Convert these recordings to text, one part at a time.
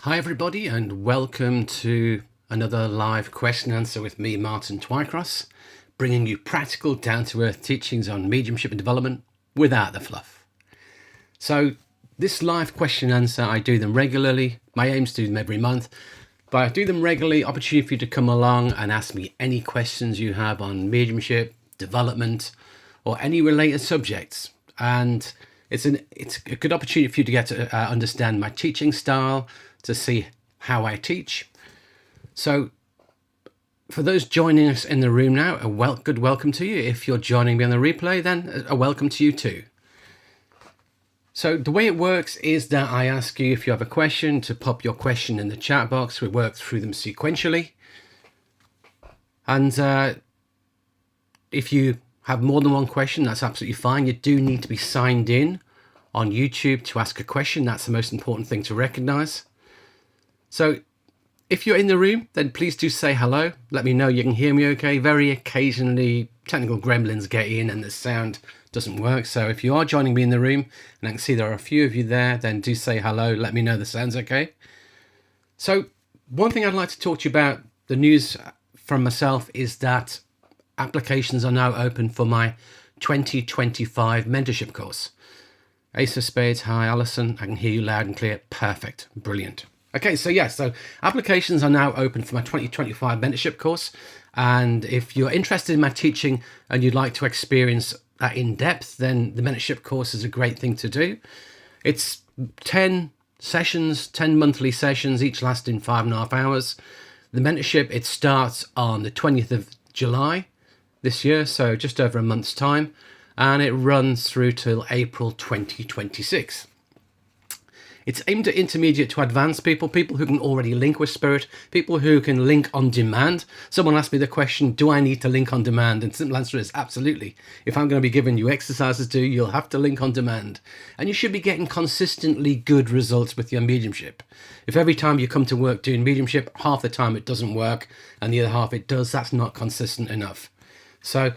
Hi everybody, and welcome to another live question and answer with me, Martin Twycross, bringing you practical, down-to-earth teachings on mediumship and development without the fluff. So this live question and answer, I do them regularly. My aim is to do them every month, but I do them regularly. Opportunity for you to come along and ask me any questions you have on mediumship, development, or any related subjects. And it's a good opportunity for you to get to understand my teaching style, to see how I teach. So for those joining us in the room now, good welcome to you. If you're joining me on the replay, then a welcome to you too. So the way it works is that I ask you, if you have a question, to pop your question in the chat box. We work through them sequentially. And if you have more than one question, that's absolutely fine. You do need to be signed in on YouTube to ask a question. That's the most important thing to recognize. So if you're in the room, then please do say hello. Let me know you can hear me okay. Very occasionally, technical gremlins get in and the sound doesn't work. So if you are joining me in the room, and I can see there are a few of you there, then do say hello. Let me know the sound's okay. So one thing I'd like to talk to you about, the news from myself, is that applications are now open for my 2025 mentorship course. Ace of Spades, hi Alison, I can hear you loud and clear. Perfect, brilliant. Okay, so applications are now open for my 2025 mentorship course. And if you're interested in my teaching and you'd like to experience that in depth, then the mentorship course is a great thing to do. It's 10 sessions, 10 monthly sessions, each lasting 5.5 hours. The mentorship, it starts on the 20th of July this year, so just over a month's time, and it runs through till April 2026. It's aimed at intermediate to advanced people who can already link with spirit, people who can link on demand. Someone asked me the question, do I need to link on demand? And the simple answer is absolutely. If I'm going to be giving you exercises to do, you'll have to link on demand. And you should be getting consistently good results with your mediumship. If every time you come to work doing mediumship, half the time it doesn't work and the other half it does, that's not consistent enough. So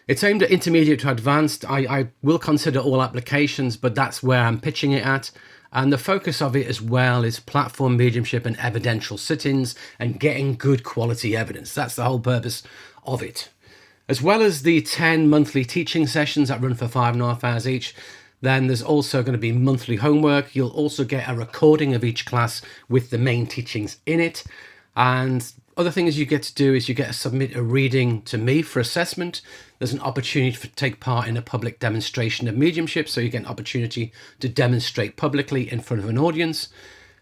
it's aimed at intermediate to advanced. I will consider all applications, but that's where I'm pitching it at. And the focus of it as well is platform mediumship and evidential sittings and getting good quality evidence. That's the whole purpose of it. As well as the 10 monthly teaching sessions that run for 5.5 hours each, then there's also going to be monthly homework. You'll also get a recording of each class with the main teachings in it. And other things you get to do is you get to submit a reading to me for assessment. There's an opportunity to take part in a public demonstration of mediumship, so you get an opportunity to demonstrate publicly in front of an audience.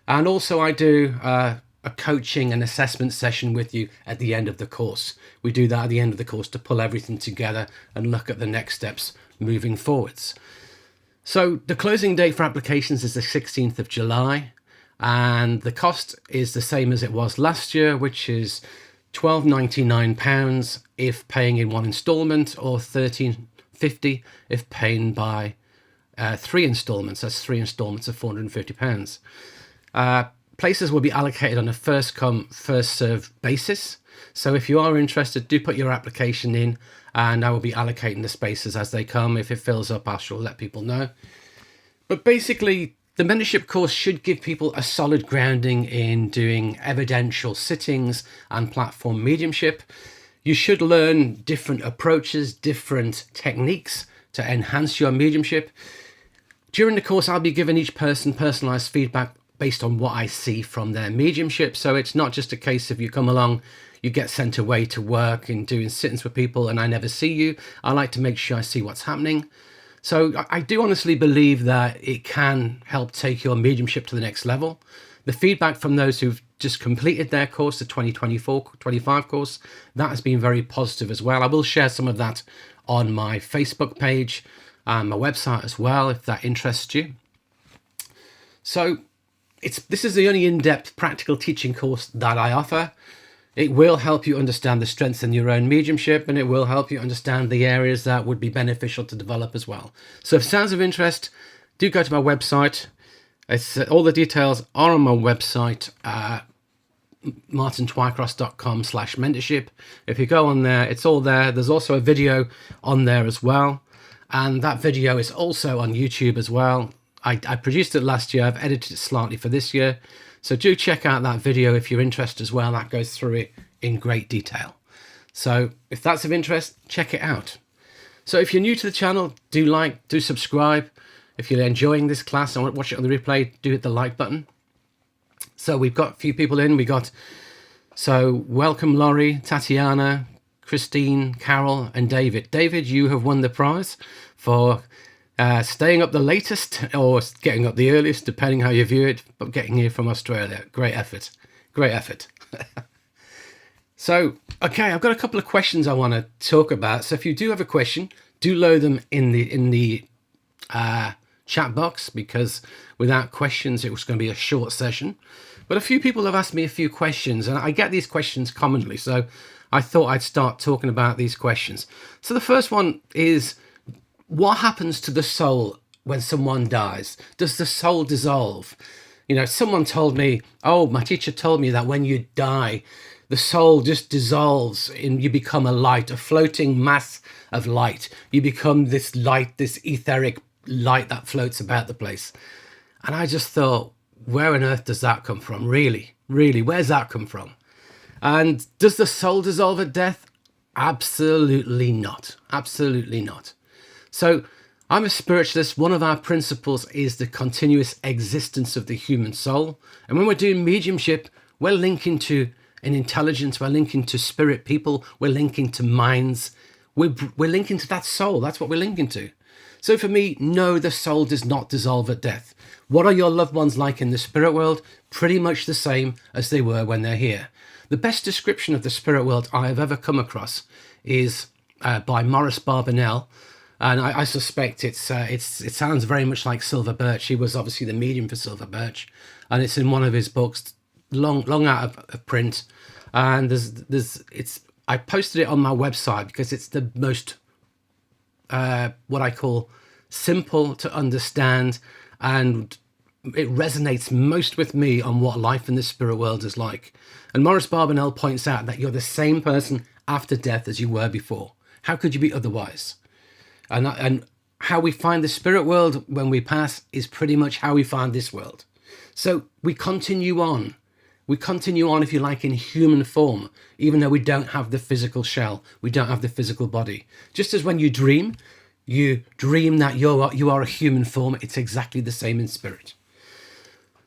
And also I do a coaching and assessment session with you at the end of the course. We do that at the end of the course to pull everything together and look at the next steps moving forwards. So the closing date for applications is the 16th of July. And the cost is the same as it was last year, which is £12.99 if paying in one instalment, or £13.50 if paying by 3 instalments. That's 3 instalments of £450. Places will be allocated on a first come, first served basis. So if you are interested, do put your application in and I will be allocating the spaces as they come. If it fills up, I shall let people know. But basically, the mentorship course should give people a solid grounding in doing evidential sittings and platform mediumship. You should learn different approaches, different techniques to enhance your mediumship. During the course, I'll be giving each person personalized feedback based on what I see from their mediumship. So it's not just a case of you come along, you get sent away to work and doing sittings with people and I never see you. I like to make sure I see what's happening. So I do honestly believe that it can help take your mediumship to the next level. The feedback from those who've just completed their course, the 2024-25 course, that has been very positive as well. I will share some of that on my Facebook page and my website as well, if that interests you. So this is the only in-depth practical teaching course that I offer. It will help you understand the strengths in your own mediumship, and it will help you understand the areas that would be beneficial to develop as well. So if sounds of interest, do go to my website. All the details are on my website, martintwycross.com/mentorship. If you go on there, it's all there. There's also a video on there as well. And that video is also on YouTube as well. I produced it last year. I've edited it slightly for this year. So do check out that video if you're interested as well. That goes through it in great detail. So if that's of interest, check it out. So if you're new to the channel, do like, do subscribe. If you're enjoying this class and want to watch it on the replay, do hit the like button. So we've got a few people in. So welcome Laurie, Tatiana, Christine, Carol, and David. David, you have won the prize for staying up the latest or getting up the earliest, depending how you view it, but getting here from Australia. Great effort. Great effort. So, okay, I've got a couple of questions I want to talk about. So if you do have a question, do load them in the chat box, because without questions, it was going to be a short session. But a few people have asked me a few questions, and I get these questions commonly. So I thought I'd start talking about these questions. So the first one is, what happens to the soul when someone dies? Does the soul dissolve? You know, someone told me, oh, my teacher told me that when you die, the soul just dissolves and you become a light, a floating mass of light. You become this light, this etheric light that floats about the place. And I just thought, where on earth does that come from? Really, where's that come from? And does the soul dissolve at death? Absolutely not. Absolutely not. So I'm a spiritualist. One of our principles is the continuous existence of the human soul. And when we're doing mediumship, we're linking to an intelligence, we're linking to spirit people, we're linking to minds, we're linking to that soul. That's what we're linking to. So for me, no, the soul does not dissolve at death. What are your loved ones like in the spirit world? Pretty much the same as they were when they're here. The best description of the spirit world I have ever come across is by Maurice Barbanel. And I suspect it sounds very much like Silver Birch. He was obviously the medium for Silver Birch, and it's in one of his books, long out of print. And I posted it on my website because it's the most what I call simple to understand, and it resonates most with me on what life in the spirit world is like. And Maurice Barbanel points out that you're the same person after death as you were before. How could you be otherwise? And how we find the spirit world when we pass is pretty much how we find this world. So we continue on. We continue on, if you like, in human form, even though we don't have the physical shell. We don't have the physical body. Just as when you dream that you are a human form. It's exactly the same in spirit.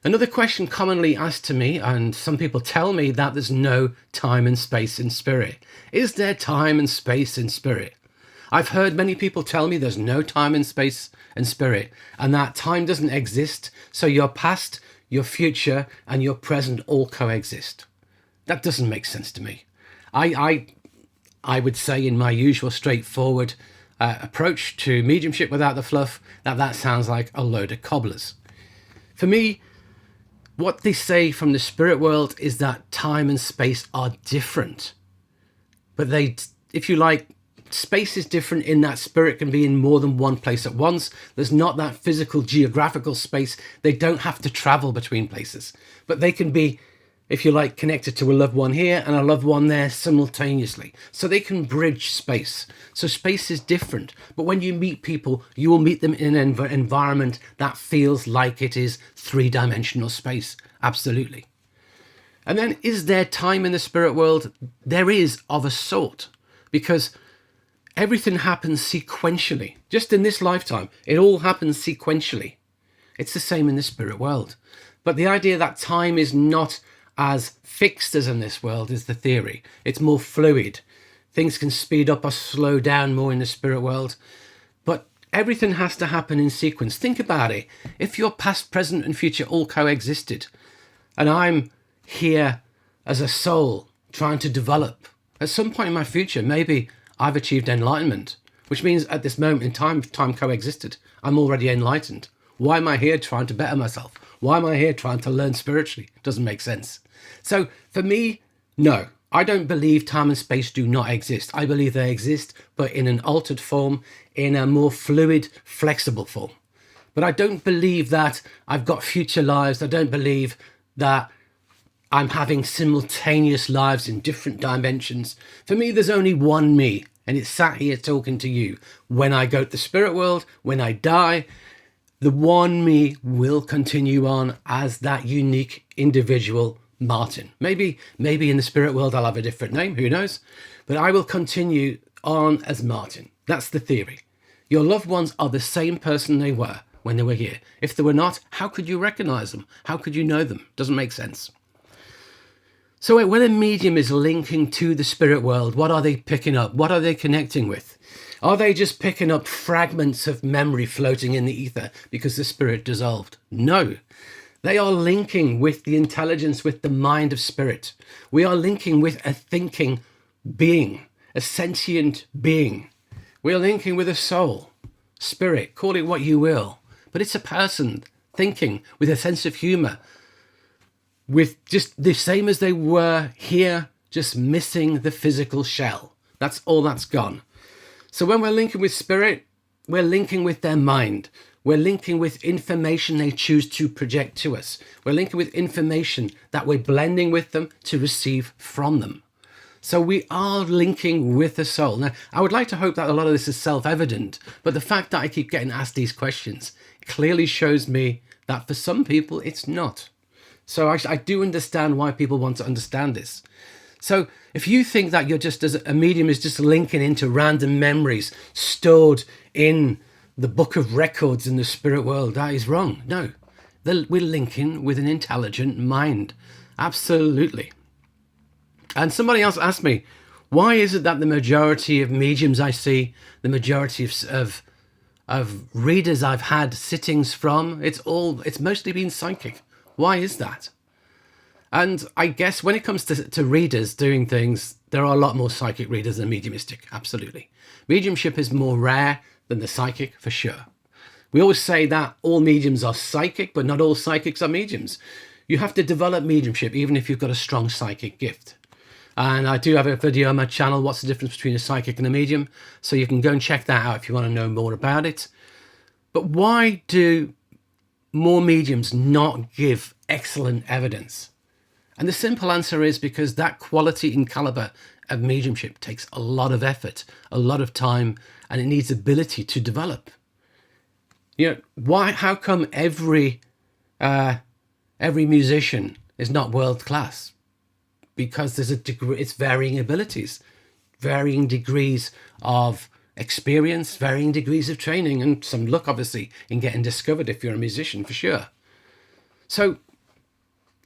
Another question commonly asked to me, and some people tell me, that there's no time and space in spirit. Is there time and space in spirit? I've heard many people tell me there's no time and space and spirit, and that time doesn't exist, so your past, your future, and your present all coexist. That doesn't make sense to me. I would say, in my usual straightforward approach to mediumship without the fluff, that sounds like a load of cobblers. For me, what they say from the spirit world is that time and space are different. But if you like, space is different in that spirit can be in more than one place at once. There's not that physical geographical space. They don't have to travel between places, but they can be, if you like, connected to a loved one here and a loved one there simultaneously. So they can bridge space. So space is different. But when you meet people, you will meet them in an environment that feels like it is three-dimensional space. Absolutely. And then, is there time in the spirit world? There is, of a sort, because everything happens sequentially. Just in this lifetime, it all happens sequentially. It's the same in the spirit world. But the idea that time is not as fixed as in this world is the theory. It's more fluid. Things can speed up or slow down more in the spirit world. But everything has to happen in sequence. Think about it. If your past, present, and future all coexisted, and I'm here as a soul trying to develop, at some point in my future, maybe I've achieved enlightenment, which means at this moment in time, if time coexisted, I'm already enlightened. Why am I here trying to better myself? Why am I here trying to learn spiritually? Doesn't make sense. So for me, no, I don't believe time and space do not exist. I believe they exist, but in an altered form, in a more fluid, flexible form. But I don't believe that I've got future lives. I don't believe that I'm having simultaneous lives in different dimensions. For me, there's only one me, and it's sat here talking to you. When I go to the spirit world, when I die, the one me will continue on as that unique individual Martin. Maybe in the spirit world I'll have a different name, who knows? But I will continue on as Martin. That's the theory. Your loved ones are the same person they were when they were here. If they were not, how could you recognize them? How could you know them? Doesn't make sense. So when a medium is linking to the spirit world, what are they picking up? What are they connecting with? Are they just picking up fragments of memory floating in the ether because the spirit dissolved? No. They are linking with the intelligence, with the mind of spirit. We are linking with a thinking being, a sentient being. We are linking with a soul, spirit, call it what you will. But it's a person thinking with a sense of humor, with just the same as they were here, just missing the physical shell. That's all that's gone. So when we're linking with spirit, we're linking with their mind. We're linking with information they choose to project to us. We're linking with information that we're blending with them to receive from them. So we are linking with the soul. Now, I would like to hope that a lot of this is self-evident, but the fact that I keep getting asked these questions clearly shows me that for some people, it's not. So I do understand why people want to understand this. So if you think that you're just as a medium is just linking into random memories stored in the book of records in the spirit world, that is wrong. No, we're linking with an intelligent mind. Absolutely. And somebody else asked me, why is it that the majority of mediums I see, the majority of readers I've had sittings from, it's mostly been psychic. Why is that? And I guess when it comes to readers doing things, there are a lot more psychic readers than mediumistic. Absolutely. Mediumship is more rare than the psychic, for sure. We always say that all mediums are psychic, but not all psychics are mediums. You have to develop mediumship even if you've got a strong psychic gift. And I do have a video on my channel, what's the difference between a psychic and a medium? So you can go and check that out if you want to know more about it. But why do more mediums not give excellent evidence? And the simple answer is because that quality and caliber of mediumship takes a lot of effort, a lot of time, and it needs ability to develop. You know, how come every musician is not world class? Because there's a degree, it's varying abilities, varying degrees of experience, varying degrees of training, and some luck, obviously, in getting discovered if you're a musician, for sure. So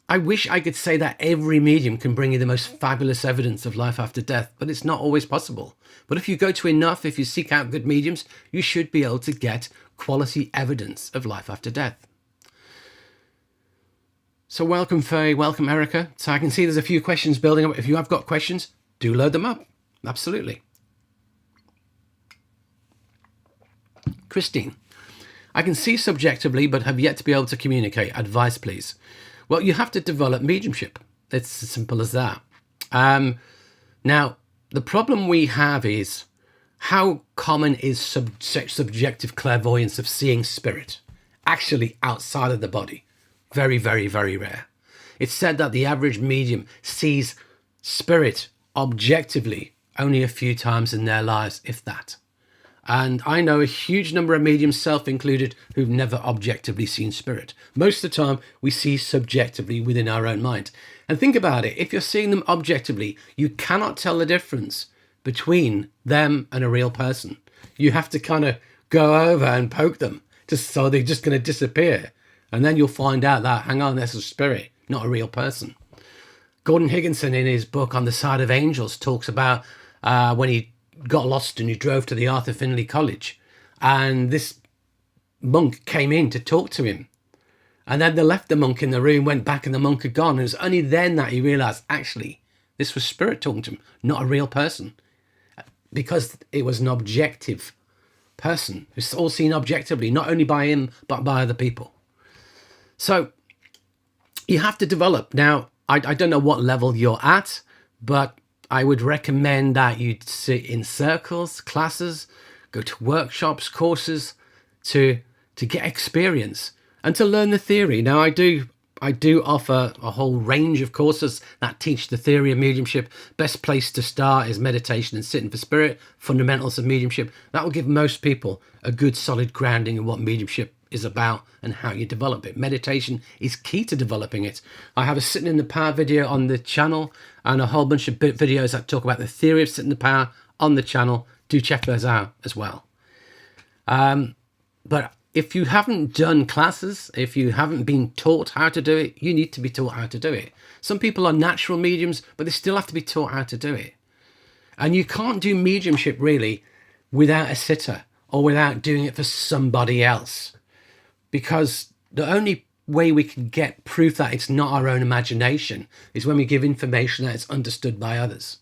I wish I could say that every medium can bring you the most fabulous evidence of life after death, but it's not always possible. But if you go to enough, if you seek out good mediums, you should be able to get quality evidence of life after death. So welcome, Faye. Welcome, Erica. So I can see there's a few questions building up. If you have got questions, do load them up. Absolutely. Christine, I can see subjectively, but have yet to be able to communicate. Advice, please. Well, you have to develop mediumship. It's as simple as that. Now, the problem we have is how common is subjective clairvoyance of seeing spirit actually outside of the body? Very, very, very rare. It's said that the average medium sees spirit objectively only a few times in their lives, if that. And I know a huge number of mediums, self included, who've never objectively seen spirit. Most of the time, we see subjectively within our own mind. And think about it. If you're seeing them objectively, you cannot tell the difference between them and a real person. You have to kind of go over and poke them, just so they're just going to disappear. And then you'll find out that, hang on, there's a spirit, not a real person. Gordon Higginson, in his book On the Side of Angels, talks about when he got lost and he drove to the Arthur Findlay College. And this monk came in to talk to him. And then they left the monk in the room, went back, and the monk had gone. And it was only then that he realized, actually, this was spirit talking to him, not a real person. Because it was an objective person. It's all seen objectively, not only by him, but by other people. So you have to develop. Now, I don't know what level you're at, but I would recommend that you sit in circles, classes, go to workshops, courses to get experience and to learn the theory. Now, I do offer a whole range of courses that teach the theory of mediumship. Best place to start is meditation and sitting for spirit, fundamentals of mediumship. That will give most people a good solid grounding in what mediumship is about and how you develop it. Meditation is key to developing it. I have a Sitting in the Power video on the channel and a whole bunch of videos that talk about the theory of sitting in the power on the channel. Do check those out as well. But if you haven't done classes, if you haven't been taught how to do it, you need to be taught how to do it. Some people are natural mediums, but they still have to be taught how to do it. And you can't do mediumship really without a sitter or without doing it for somebody else. Because the only way we can get proof that it's not our own imagination is when we give information that is understood by others.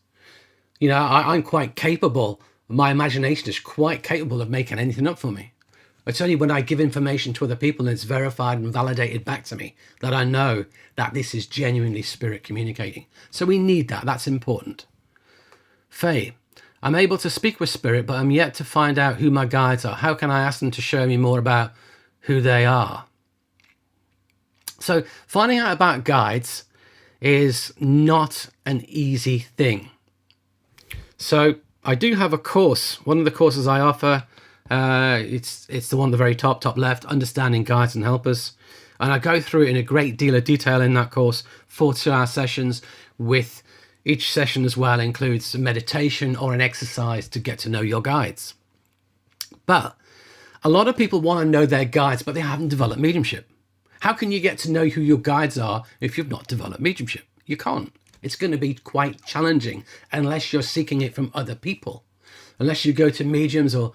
You know, I'm quite capable, my imagination is quite capable of making anything up for me. It's only when I give information to other people and it's verified and validated back to me that I know that this is genuinely spirit communicating. So we need that. That's important. Faye, I'm able to speak with spirit, but I'm yet to find out who my guides are. How can I ask them to show me more about who they are? So finding out about guides is not an easy thing. So I do have a course. One of the courses I offer, it's the one at the very top left, Understanding Guides and Helpers. And I go through it in a great deal of detail in that course, 4 2-hour sessions, with each session as well includes a meditation or an exercise to get to know your guides. But a lot of people want to know their guides, but they haven't developed mediumship. How can you get to know who your guides are if you've not developed mediumship? You can't. It's going to be quite challenging unless you're seeking it from other people. Unless you go to mediums and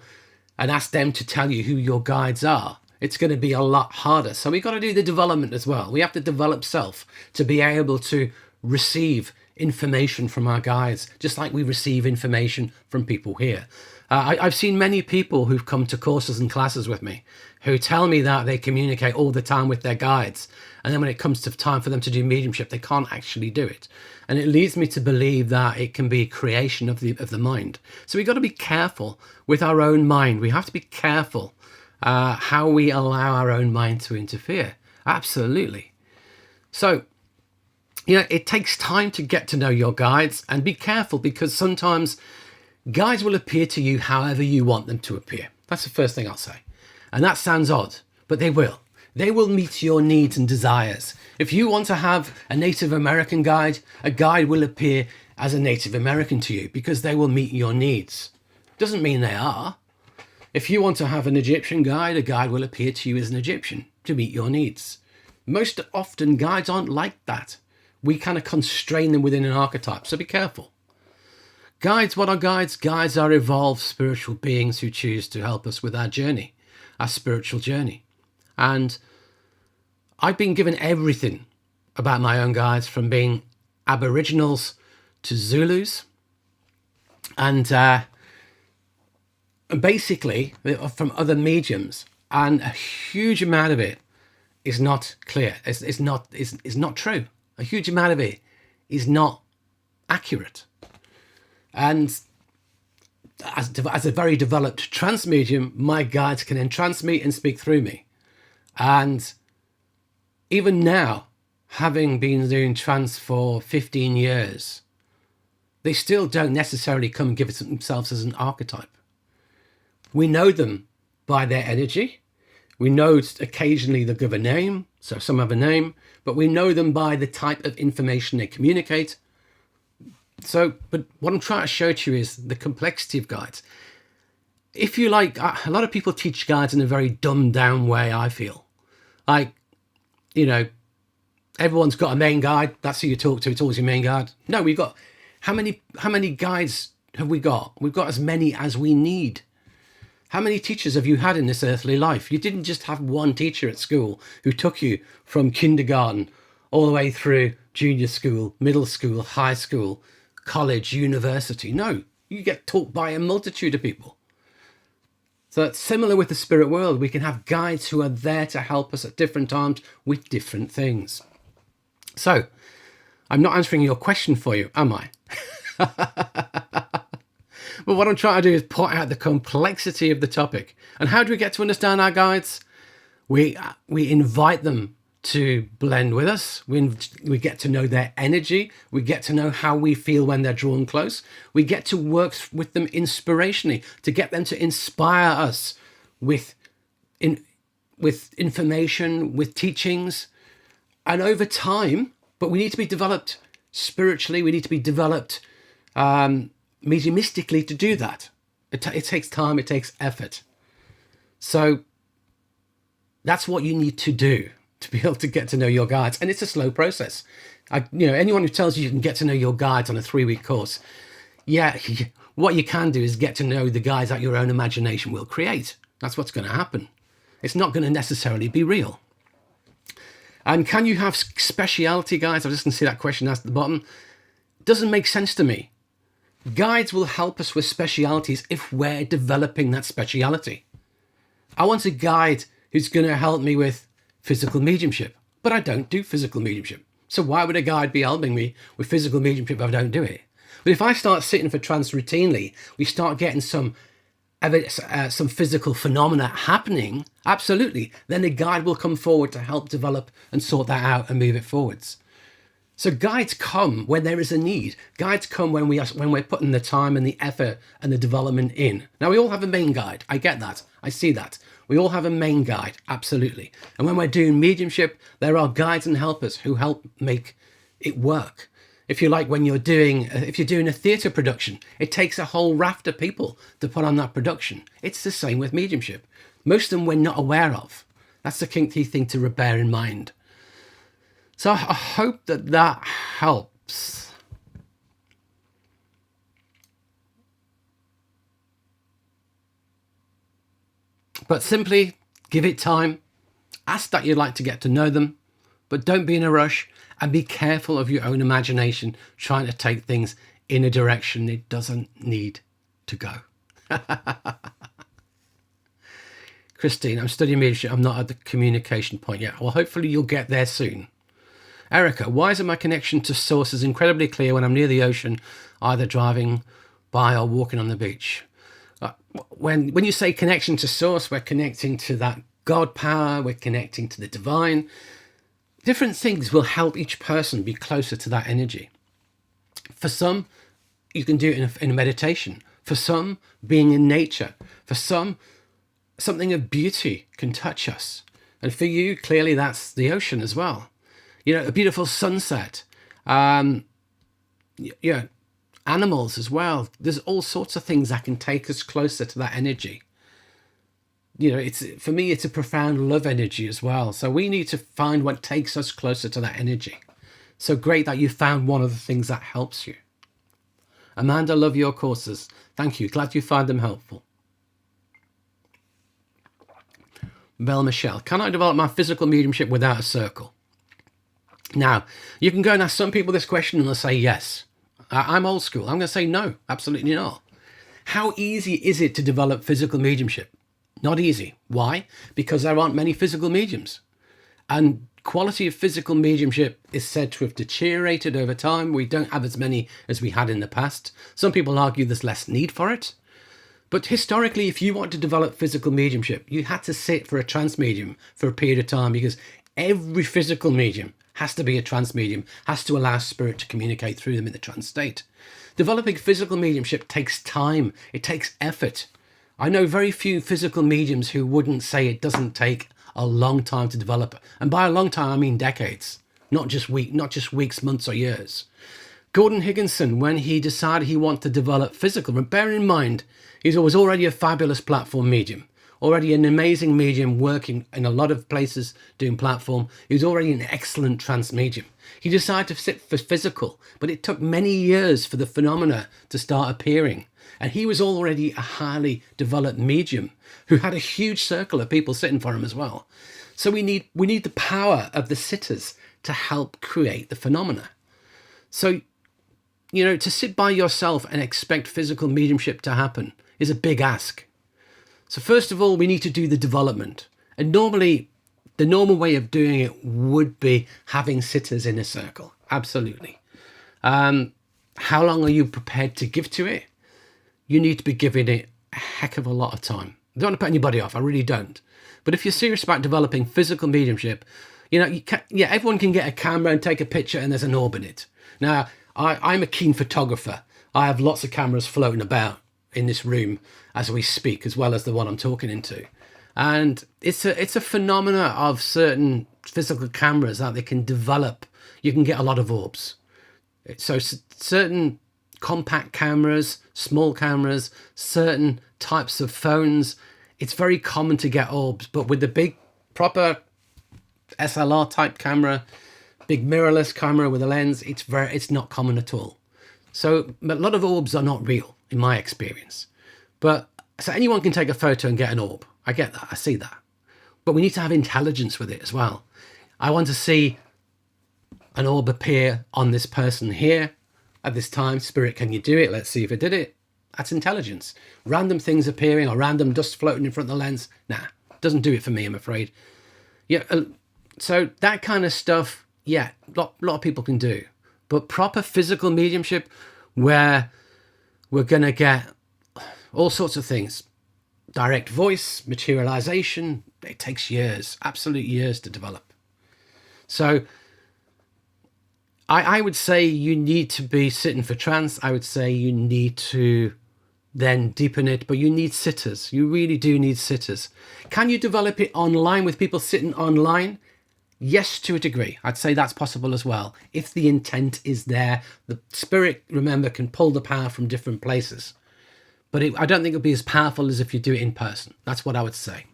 ask them to tell you who your guides are, it's going to be a lot harder. So we've got to do the development as well. We have to develop self to be able to receive information from our guides, just like we receive information from people here. I've seen many people who've come to courses and classes with me who tell me that they communicate all the time with their guides. And then when it comes to time for them to do mediumship, they can't actually do it. And it leads me to believe that it can be creation of the mind. So we've got to be careful with our own mind. We have to be careful how we allow our own mind to interfere. Absolutely. So, you know, it takes time to get to know your guides, and be careful because sometimes guides will appear to you however you want them to appear. That's the first thing I'll say. And that sounds odd, but they will. They will meet your needs and desires. If you want to have a Native American guide, a guide will appear as a Native American to you because they will meet your needs. Doesn't mean they are. If you want to have an Egyptian guide, a guide will appear to you as an Egyptian to meet your needs. Most often guides aren't like that. We kind of constrain them within an archetype, so be careful. Guides, what are guides? Guides are evolved spiritual beings who choose to help us with our journey, our spiritual journey. And I've been given everything about my own guides, from being Aboriginals to Zulus, and basically from other mediums. And a huge amount of it is not clear. It's not true. A huge amount of it is not accurate. And as a very developed trance medium, my guides can entrance me and speak through me. And even now, having been doing trance for 15 years, they still don't necessarily come and give it themselves as an archetype. We know them by their energy. We know occasionally they'll give a name, so some have a name, but we know them by the type of information they communicate. So, but what I'm trying to show to you is the complexity of guides. If you like, a lot of people teach guides in a very dumbed down way, I feel. Like, you know, everyone's got a main guide. That's who you talk to. It's always your main guide. No, we've got, how many guides have we got? We've got as many as we need. How many teachers have you had in this earthly life? You didn't just have one teacher at school who took you from kindergarten all the way through junior school, middle school, high school, college, university. No, you get taught by a multitude of people. So it's similar with the spirit world. We can have guides who are there to help us at different times with different things. So I'm not answering your question for you, am I? But what I'm trying to do is point out the complexity of the topic. And how do we get to understand our guides? We invite them to blend with us. We get to know their energy. We get to know how we feel when they're drawn close. We get to work with them inspirationally to get them to inspire us with with information, with teachings, and over time, but we need to be developed spiritually, we need to be developed mediumistically to do that. It takes time, it takes effort. So that's what you need to do to be able to get to know your guides. And it's a slow process. Anyone who tells you can get to know your guides on a 3-week course, what you can do is get to know the guides that your own imagination will create. That's what's going to happen. It's not going to necessarily be real. And can you have speciality guides? I just can see that question asked at the bottom. It doesn't make sense to me. Guides will help us with specialities if we're developing that speciality. I want a guide who's going to help me with physical mediumship, but I don't do physical mediumship. So why would a guide be helping me with physical mediumship if I don't do it? But if I start sitting for trance routinely, we start getting some physical phenomena happening, absolutely, then a guide will come forward to help develop and sort that out and move it forwards. So guides come when there is a need. Guides come when we're putting the time and the effort and the development in. Now, we all have a main guide. I get that. I see that. We all have a main guide, absolutely. And when we're doing mediumship, there are guides and helpers who help make it work. If you like, if you're doing a theatre production, it takes a whole raft of people to put on that production. It's the same with mediumship. Most of them we're not aware of. That's the key thing to bear in mind. So I hope that helps. But simply give it time. Ask that you'd like to get to know them, but don't be in a rush. And be careful of your own imagination trying to take things in a direction it doesn't need to go. Christine, I'm studying mediumship. I'm not at the communication point yet. Well, hopefully you'll get there soon. Erica, why is my connection to source is incredibly clear when I'm near the ocean, either driving by or walking on the beach? When you say connection to source, we're connecting to that God power. We're connecting to the divine. Different things will help each person be closer to that energy. For some, you can do it in a meditation. For some, being in nature. For some, something of beauty can touch us. And for you, clearly that's the ocean as well. A beautiful sunset. Animals as well. There's all sorts of things that can take us closer to that energy. For me, it's a profound love energy as well. So we need to find what takes us closer to that energy. So great that you found one of the things that helps you. Amanda, love your courses. Thank you. Glad you find them helpful. Belle Michelle, can I develop my physical mediumship without a circle? Now, you can go and ask some people this question and they'll say yes. I'm old school. I'm going to say no, absolutely not. How easy is it to develop physical mediumship? Not easy. Why? Because there aren't many physical mediums. And quality of physical mediumship is said to have deteriorated over time. We don't have as many as we had in the past. Some people argue there's less need for it. But historically, if you want to develop physical mediumship, you had to sit for a trance medium for a period of time, because every physical medium has to be a trance medium, has to allow spirit to communicate through them in the trance state. Developing physical mediumship takes time. It takes effort. I know very few physical mediums who wouldn't say it doesn't take a long time to develop. And by a long time, I mean decades, not just weeks, months or years. Gordon Higginson, when he decided he wanted to develop physical, but bear in mind, he was already a fabulous platform medium, already an amazing medium working in a lot of places doing platform. He was already an excellent trance medium. He decided to sit for physical, but it took many years for the phenomena to start appearing. And he was already a highly developed medium who had a huge circle of people sitting for him as well. So we need the power of the sitters to help create the phenomena. So, to sit by yourself and expect physical mediumship to happen is a big ask. So first of all, we need to do the development. And normally, the normal way of doing it would be having sitters in a circle. Absolutely. How long are you prepared to give to it? You need to be giving it a heck of a lot of time. I don't want to put anybody off. I really don't. But if you're serious about developing physical mediumship, everyone can get a camera and take a picture and there's an orb in it. Now, I'm a keen photographer. I have lots of cameras floating about in this room as we speak, as well as the one I'm talking into. And it's a phenomena of certain physical cameras that they can develop. You can get a lot of orbs. So certain compact cameras, small cameras, certain types of phones, it's very common to get orbs. But with the big proper SLR type camera, big mirrorless camera with a lens, it's not common at all. So a lot of orbs are not real in my experience. But so anyone can take a photo and get an orb. I get that. I see that. But we need to have intelligence with it as well. I want to see an orb appear on this person here at this time. Spirit, can you do it? Let's see if it did it. That's intelligence. Random things appearing or random dust floating in front of the lens. Nah, doesn't do it for me, I'm afraid. Yeah. So that kind of stuff, yeah, a lot of people can do. But proper physical mediumship where we're going to get all sorts of things. Direct voice, materialization, it takes years, absolute years to develop. So I would say you need to be sitting for trance. I would say you need to then deepen it, but you need sitters. You really do need sitters. Can you develop it online with people sitting online? Yes, to a degree. I'd say that's possible as well. If the intent is there, the spirit, remember, can pull the power from different places. But I don't think it'll be as powerful as if you do it in person. That's what I would say.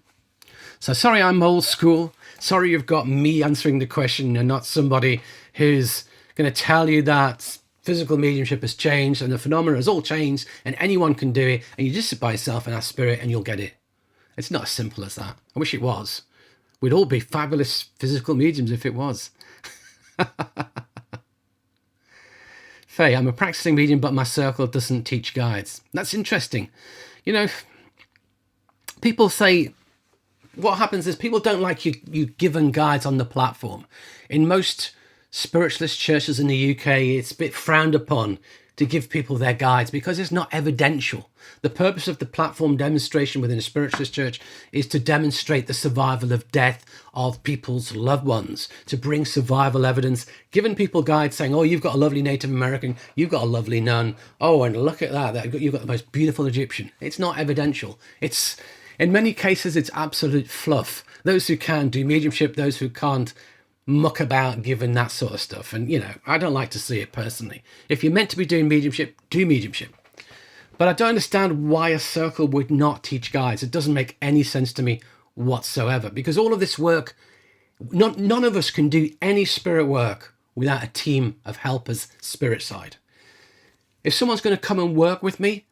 So sorry I'm old school. Sorry you've got me answering the question and not somebody who's going to tell you that physical mediumship has changed and the phenomena has all changed and anyone can do it. And you just sit by yourself and ask spirit and you'll get it. It's not as simple as that. I wish it was. We'd all be fabulous physical mediums if it was. Faye, I'm a practicing medium, but my circle doesn't teach guides. That's interesting. You know, people say, what happens is people don't like you given guides on the platform. In most spiritualist churches in the UK, it's a bit frowned upon to give people their guides because it's not evidential. The purpose of the platform demonstration within a spiritualist church is to demonstrate the survival of death of people's loved ones, to bring survival evidence, giving people guides saying, oh, you've got a lovely Native American, you've got a lovely nun, oh, and look at that, you've got the most beautiful Egyptian. It's not evidential. It's, in many cases, it's absolute fluff. Those who can do mediumship, those who can't muck about giving that sort of stuff. And, you know, I don't like to see it personally. If you're meant to be doing mediumship, do mediumship. But I don't understand why a circle would not teach guides. It doesn't make any sense to me whatsoever, because all of this work, none of us can do any spirit work without a team of helpers spirit side. If someone's going to come and work with me,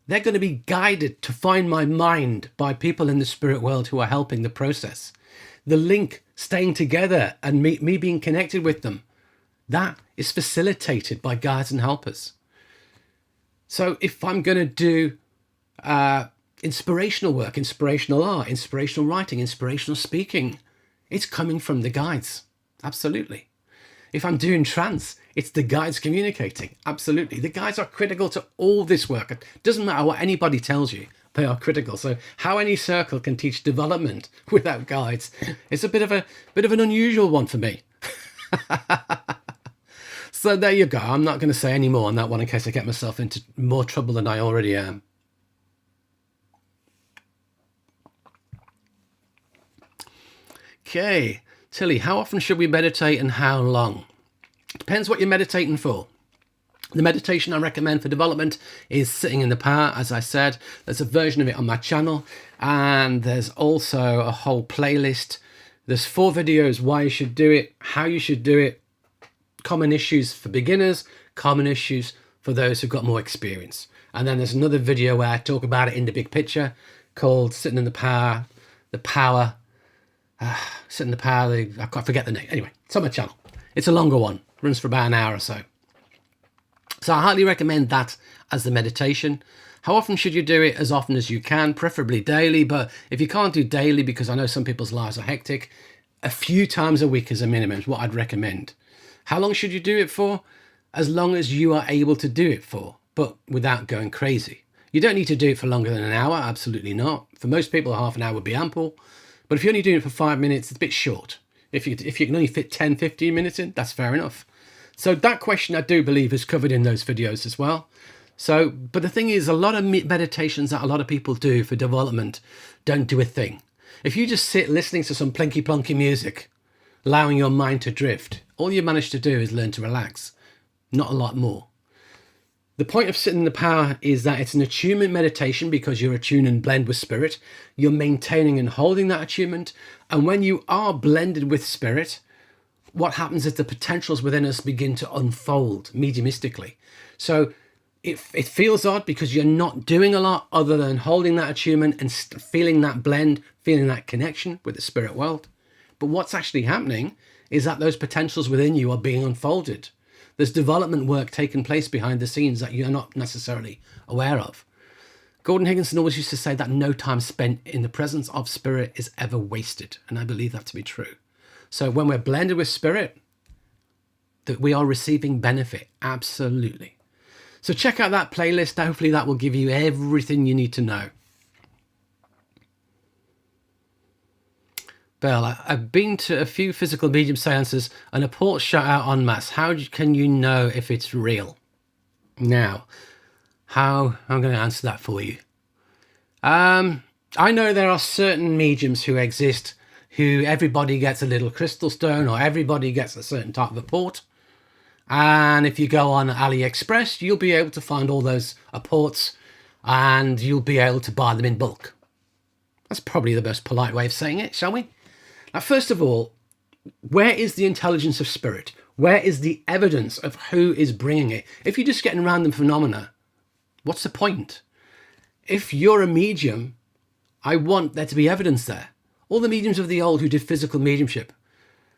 they're going to be guided to find my mind by people in the spirit world who are helping the process. The link, staying together and me being connected with them, that is facilitated by guides and helpers. So if I'm going to do inspirational work, inspirational art, inspirational writing, inspirational speaking, it's coming from the guides. Absolutely. If I'm doing trance, it's the guides communicating. Absolutely. The guides are critical to all this work. It doesn't matter what anybody tells you. They are critical. So how any circle can teach development without guides, it's a bit of an unusual one for me. So there you go. I'm not going to say any more on that one in case I get myself into more trouble than I already am. Okay, Tilly, how often should we meditate and how long? Depends what you're meditating for. The meditation I recommend for development is sitting in the power, as I said. There's a version of it on my channel, and there's also a whole playlist. There's 4 videos why you should do it, how you should do it, common issues for beginners, common issues for those who've got more experience. And then there's another video where I talk about it in the big picture called Sitting in the Power, Sitting in the Power, I can't forget the name. Anyway, it's on my channel. It's a longer one, runs for about an hour or so. So I highly recommend that as the meditation. How often should you do it? As often as you can, preferably daily. But if you can't do daily, because I know some people's lives are hectic, a few times a week as a minimum is what I'd recommend. How long should you do it for? As long as you are able to do it for, but without going crazy. You don't need to do it for longer than an hour, absolutely not. For most people, half an hour would be ample. But if you're only doing it for 5 minutes, it's a bit short. If you can only fit 10, 15 minutes in, that's fair enough. So that question, I do believe, is covered in those videos as well. But the thing is, a lot of meditations that a lot of people do for development don't do a thing. If you just sit listening to some plinky plonky music, allowing your mind to drift, all you manage to do is learn to relax. Not a lot more. The point of sitting in the power is that it's an attunement meditation because you're attuned and blend with spirit. You're maintaining and holding that attunement. And when you are blended with spirit, what happens is the potentials within us begin to unfold mediumistically. So it feels odd because you're not doing a lot other than holding that attunement and feeling that blend, feeling that connection with the spirit world. But what's actually happening is that those potentials within you are being unfolded. There's development work taking place behind the scenes that you're not necessarily aware of. Gordon Higginson always used to say that no time spent in the presence of spirit is ever wasted. And I believe that to be true. So when we're blended with spirit, that we are receiving benefit. Absolutely. So check out that playlist. Hopefully that will give you everything you need to know. Bell, I've been to a few physical medium seances and a port shut out en masse. How can you know if it's real? Now, I'm going to answer that for you. I know there are certain mediums who exist who everybody gets a little crystal stone or everybody gets a certain type of a port. And if you go on AliExpress, you'll be able to find all those ports and you'll be able to buy them in bulk. That's probably the most polite way of saying it, shall we? Now, first of all, where is the intelligence of spirit? Where is the evidence of who is bringing it? If you're just getting random phenomena, what's the point? If you're a medium, I want there to be evidence there. All the mediums of the old who did physical mediumship,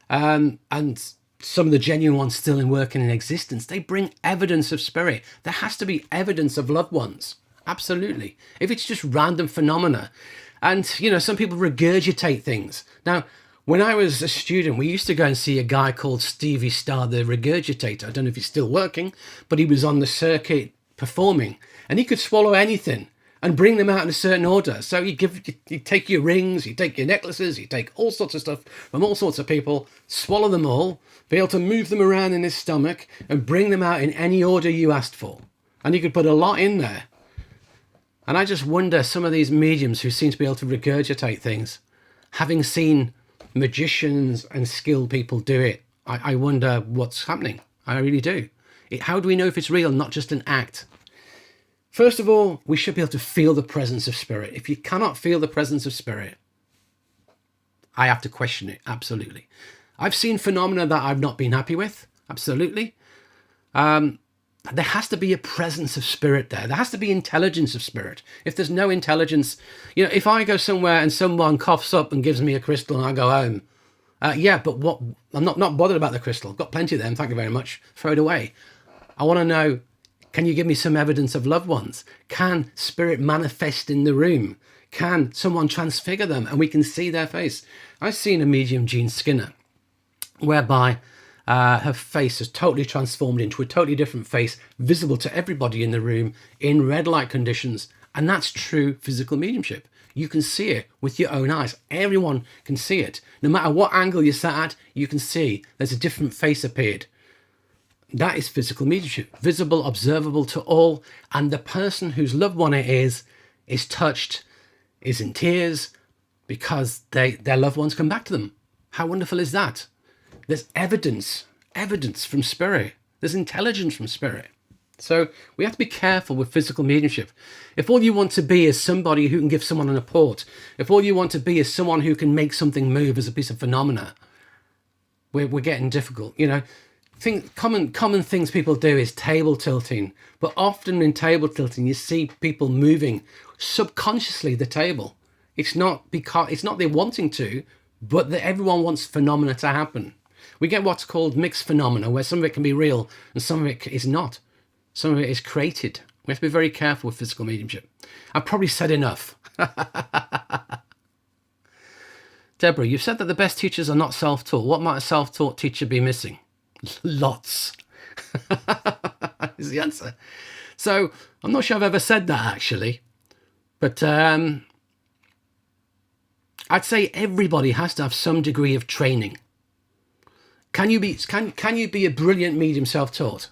and some of the genuine ones still in work and in existence, they bring evidence of spirit. There has to be evidence of loved ones. Absolutely. If it's just random phenomena, and, some people regurgitate things. Now, when I was a student, we used to go and see a guy called Stevie Starr, the regurgitator. I don't know if he's still working, but he was on the circuit performing, and he could swallow anything and bring them out in a certain order. So you take your rings, you take your necklaces, you take all sorts of stuff from all sorts of people, swallow them all, be able to move them around in his stomach and bring them out in any order you asked for. And you could put a lot in there. And I just wonder, some of these mediums who seem to be able to regurgitate things, having seen magicians and skilled people do it, I wonder what's happening. I really do. How do we know if it's real, not just an act? First of all, we should be able to feel the presence of spirit. If you cannot feel the presence of spirit, I have to question it, absolutely. I've seen phenomena that I've not been happy with, absolutely. There has to be a presence of spirit there. There has to be intelligence of spirit. If there's no intelligence, if I go somewhere and someone coughs up and gives me a crystal and I go home, but what? I'm not bothered about the crystal. I've got plenty of them, thank you very much. Throw it away. I want to know, can you give me some evidence of loved ones? Can spirit manifest in the room? Can someone transfigure them and we can see their face? I've seen a medium, Jean Skinner, whereby her face has totally transformed into a totally different face, visible to everybody in the room in red light conditions. And that's true physical mediumship. You can see it with your own eyes. Everyone can see it. No matter what angle you're sat at, you can see there's a different face appeared. That is physical mediumship, visible, observable to all. And the person whose loved one it is touched, is in tears because their loved ones come back to them. How wonderful is that? There's evidence from spirit. There's intelligence from spirit. So we have to be careful with physical mediumship. If all you want to be is somebody who can give someone an apport, if all you want to be is someone who can make something move as a piece of phenomena, we're getting difficult. Common things people do is table tilting. But often in table tilting, you see people moving subconsciously the table. It's not they're wanting to, but that everyone wants phenomena to happen. We get what's called mixed phenomena, where some of it can be real and some of it is not. Some of it is created. We have to be very careful with physical mediumship. I've probably said enough. Deborah, you've said that the best teachers are not self-taught. What might a self-taught teacher be missing? Lots. Is the answer. So I'm not sure I've ever said that actually. But I'd say everybody has to have some degree of training. Can you be a brilliant medium self-taught?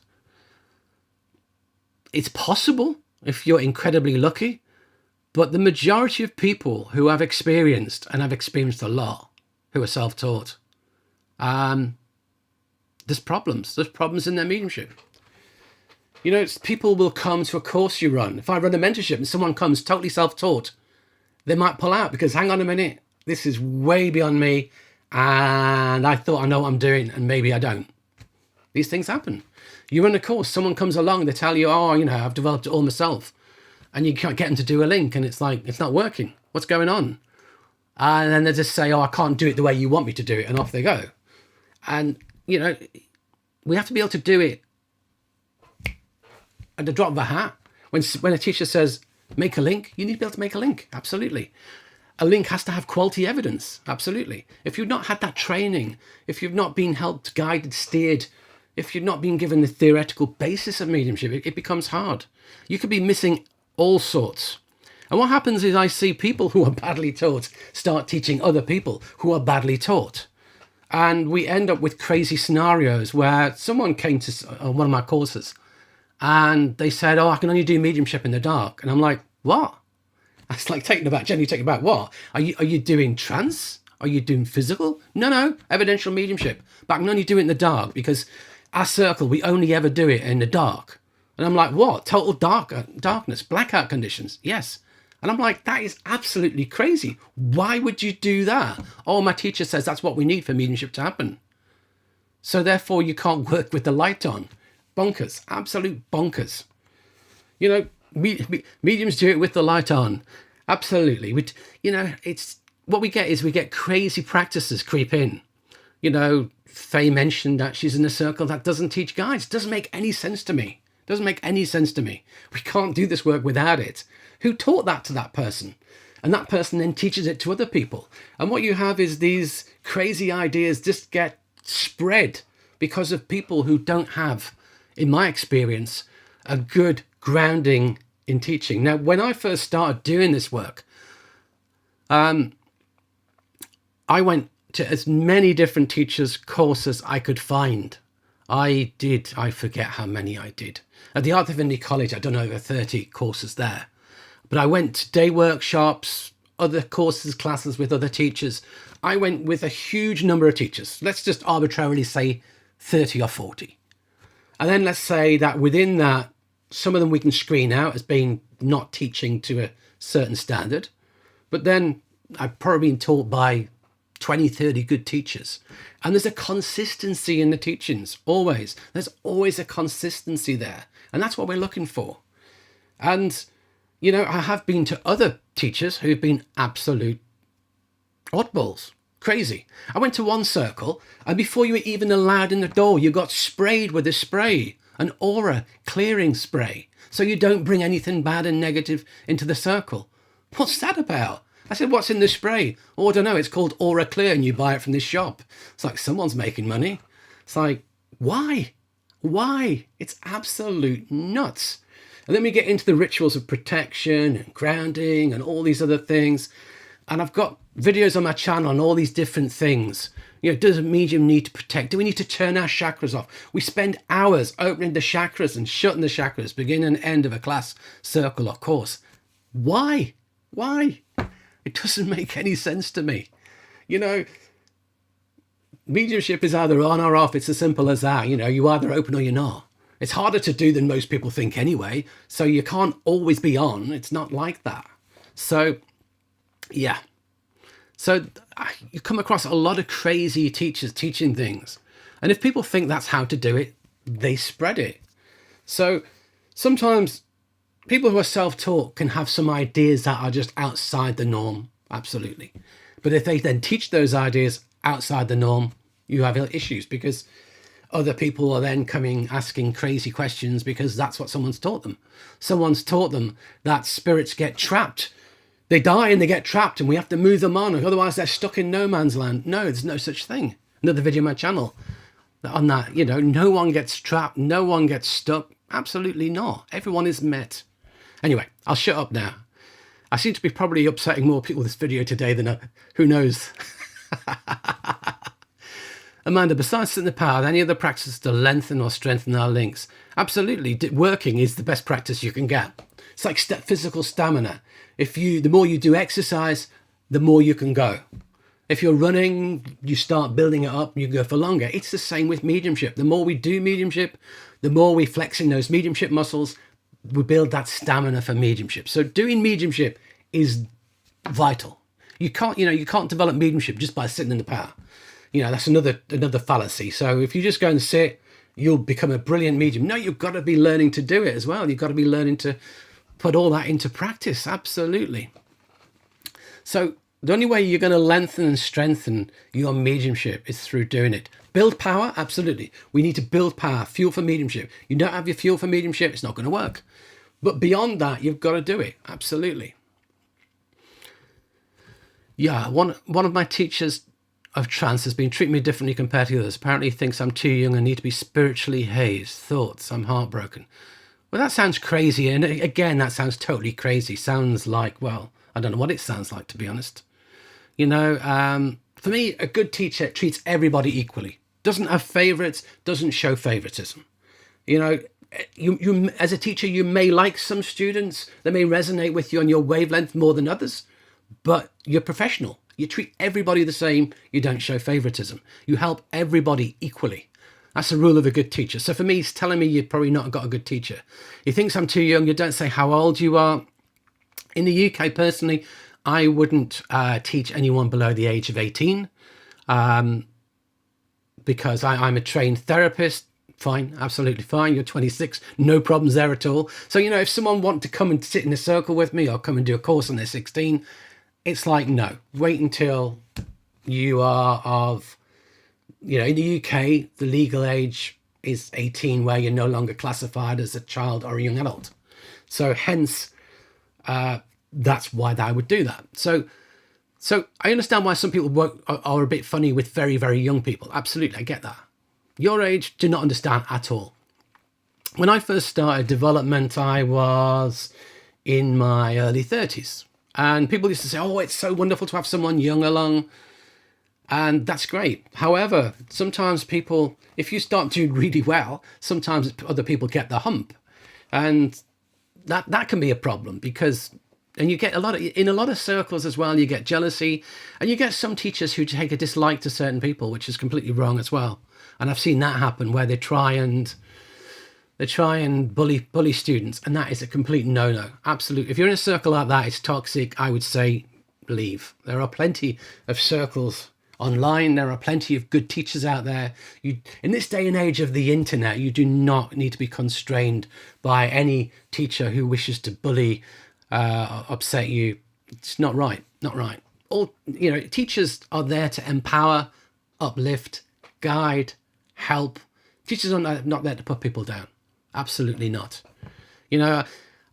It's possible if you're incredibly lucky, But the majority of people who have experienced, and I've experienced a lot, who are self-taught, there's problems. There's problems in their mediumship. You know, people will come to a course you run. If I run a mentorship and someone comes totally self-taught, they might pull out because, hang on a minute, this is way beyond me, and I thought I know what I'm doing, and maybe I don't. These things happen. You run a course, someone comes along, they tell you, oh, you know, I've developed it all myself, and you can't get them to do a link, and it's like, it's not working. What's going on? And then they just say, oh, I can't do it the way you want me to do it, and off they go. And, you know, we have to be able to do it at the drop of a hat. When a teacher says, make a link, you need to be able to make a link. Absolutely. A link has to have quality evidence. Absolutely. If you've not had that training, if you've not been helped, guided, steered, if you've not been given the theoretical basis of mediumship, it becomes hard. You could be missing all sorts. And what happens is I see people who are badly taught start teaching other people who are badly taught. And we end up with crazy scenarios where someone came to one of my courses and they said, oh, I can only do mediumship in the dark. And I'm like, what? It's like taken aback. Generally taken aback. What? Are you doing trance? Are you doing physical? No, evidential mediumship. But I can only do it in the dark because our circle, we only ever do it in the dark. And I'm like, what? Total darkness, blackout conditions. Yes. And I'm like, that is absolutely crazy. Why would you do that? Oh, my teacher says that's what we need for mediumship to happen. So therefore you can't work with the light on. Bonkers, absolute bonkers. You know, mediums do it with the light on. Absolutely. You know, it's what we get is we get crazy practices creep in. You know, Faye mentioned that she's in a circle that doesn't teach guides. Doesn't make any sense to me. Doesn't make any sense to me. We can't do this work without it. Who taught that to that person? And that person then teaches it to other people. And what you have is these crazy ideas just get spread because of people who don't have, in my experience, a good grounding in teaching. Now, when I first started doing this work, I went to as many different teachers' courses I could find. I forget how many I did. At the Art Divinity College, I'd done over 30 courses there. But I went to day workshops, other courses, classes with other teachers. I went with a huge number of teachers. Let's just arbitrarily say 30 or 40. And then let's say that within that, some of them we can screen out as being not teaching to a certain standard. But then I've probably been taught by 20, 30 good teachers. And there's a consistency in the teachings, always. There's always a consistency there. And that's what we're looking for. And, you know, I have been to other teachers who've been absolute oddballs. Crazy. I went to one circle, and before you were even allowed in the door, you got sprayed with a spray, an aura clearing spray, so you don't bring anything bad and negative into the circle. What's that about? I said, what's in the spray? Oh, I don't know. It's called Aura Clear, and you buy it from this shop. It's like someone's making money. It's like, why? Why? It's absolute nuts. And then we get into the rituals of protection and grounding and all these other things. And I've got videos on my channel on all these different things. You know, does a medium need to protect? Do we need to turn our chakras off? We spend hours opening the chakras and shutting the chakras, beginning and end of a class, circle or course. Why? Why? It doesn't make any sense to me. You know, mediumship is either on or off. It's as simple as that. You know, you either open or you're not. It's harder to do than most people think anyway. So you can't always be on. It's not like that. So, yeah. So you come across a lot of crazy teachers teaching things. And if people think that's how to do it, they spread it. So sometimes people who are self-taught can have some ideas that are just outside the norm. Absolutely. But if they then teach those ideas outside the norm, you have issues because other people are then coming asking crazy questions because that's what someone's taught them. Someone's taught them that spirits get trapped. They die and they get trapped and we have to move them on. Otherwise they're stuck in no man's land. No, there's no such thing. Another video on my channel on that, you know, no one gets trapped. No one gets stuck. Absolutely not. Everyone is met. Anyway, I'll shut up now. I seem to be probably upsetting more people with this video today than who knows. Amanda, besides sitting the power, any other practices to lengthen or strengthen our links? Absolutely. Working is the best practice you can get. It's like physical stamina. The more you do exercise, the more you can go. If you're running, you start building it up and you go for longer. It's the same with mediumship. The more we do mediumship, the more we flex in those mediumship muscles, we build that stamina for mediumship. So doing mediumship is vital. You can't develop mediumship just by sitting in the power. That's another fallacy. So if you just go and sit, you'll become a brilliant medium. No, you've got to be learning to do it as well. You've got to be learning to put all that into practice. Absolutely. So the only way you're going to lengthen and strengthen your mediumship is through doing it. Build power, absolutely. We need to build power, fuel for mediumship. You don't have your fuel for mediumship, it's not going to work. But beyond that, you've got to do it, absolutely. Yeah, one of my teachers of trance has been treating me differently compared to others. Apparently he thinks I'm too young and need to be spiritually hazed. Thoughts, I'm heartbroken. Well, that sounds crazy. And again, that sounds totally crazy. Sounds like, well, I don't know what it sounds like, to be honest. For me, a good teacher treats everybody equally. Doesn't have favorites, doesn't show favoritism. You as a teacher, you may like some students, they may resonate with you on your wavelength more than others, but you're professional. You treat everybody the same. You don't show favoritism. You help everybody equally. That's the rule of a good teacher. So for me, it's telling me you've probably not got a good teacher. He thinks I'm too young. You don't say how old you are. In the UK, personally, I wouldn't teach anyone below the age of 18 because I'm a trained therapist. Fine, absolutely fine. You're 26, no problems there at all. So, if someone wanted to come and sit in a circle with me or come and do a course and they're 16, it's like, no, wait until you are of, in the UK, the legal age is 18 where you're no longer classified as a child or a young adult. So hence, that's why I would do that. So I understand why some people are a bit funny with very, very young people. Absolutely, I get that. Your age, do not understand at all. When I first started development, I was in my early 30s. And people used to say, oh, it's so wonderful to have someone young along. And that's great. However, sometimes people, if you start doing really well, sometimes other people get the hump. And that can be a problem because... And you get in a lot of circles as well, you get jealousy and you get some teachers who take a dislike to certain people, which is completely wrong as well. And I've seen that happen where they try and bully students. And that is a complete no-no. Absolutely. If you're in a circle like that, it's toxic. I would say leave. There are plenty of circles online. There are plenty of good teachers out there. In this day and age of the internet, you do not need to be constrained by any teacher who wishes to bully upset you. It's not right. All teachers are there to empower, uplift, guide, help. Teachers are not there to put people down. Absolutely not.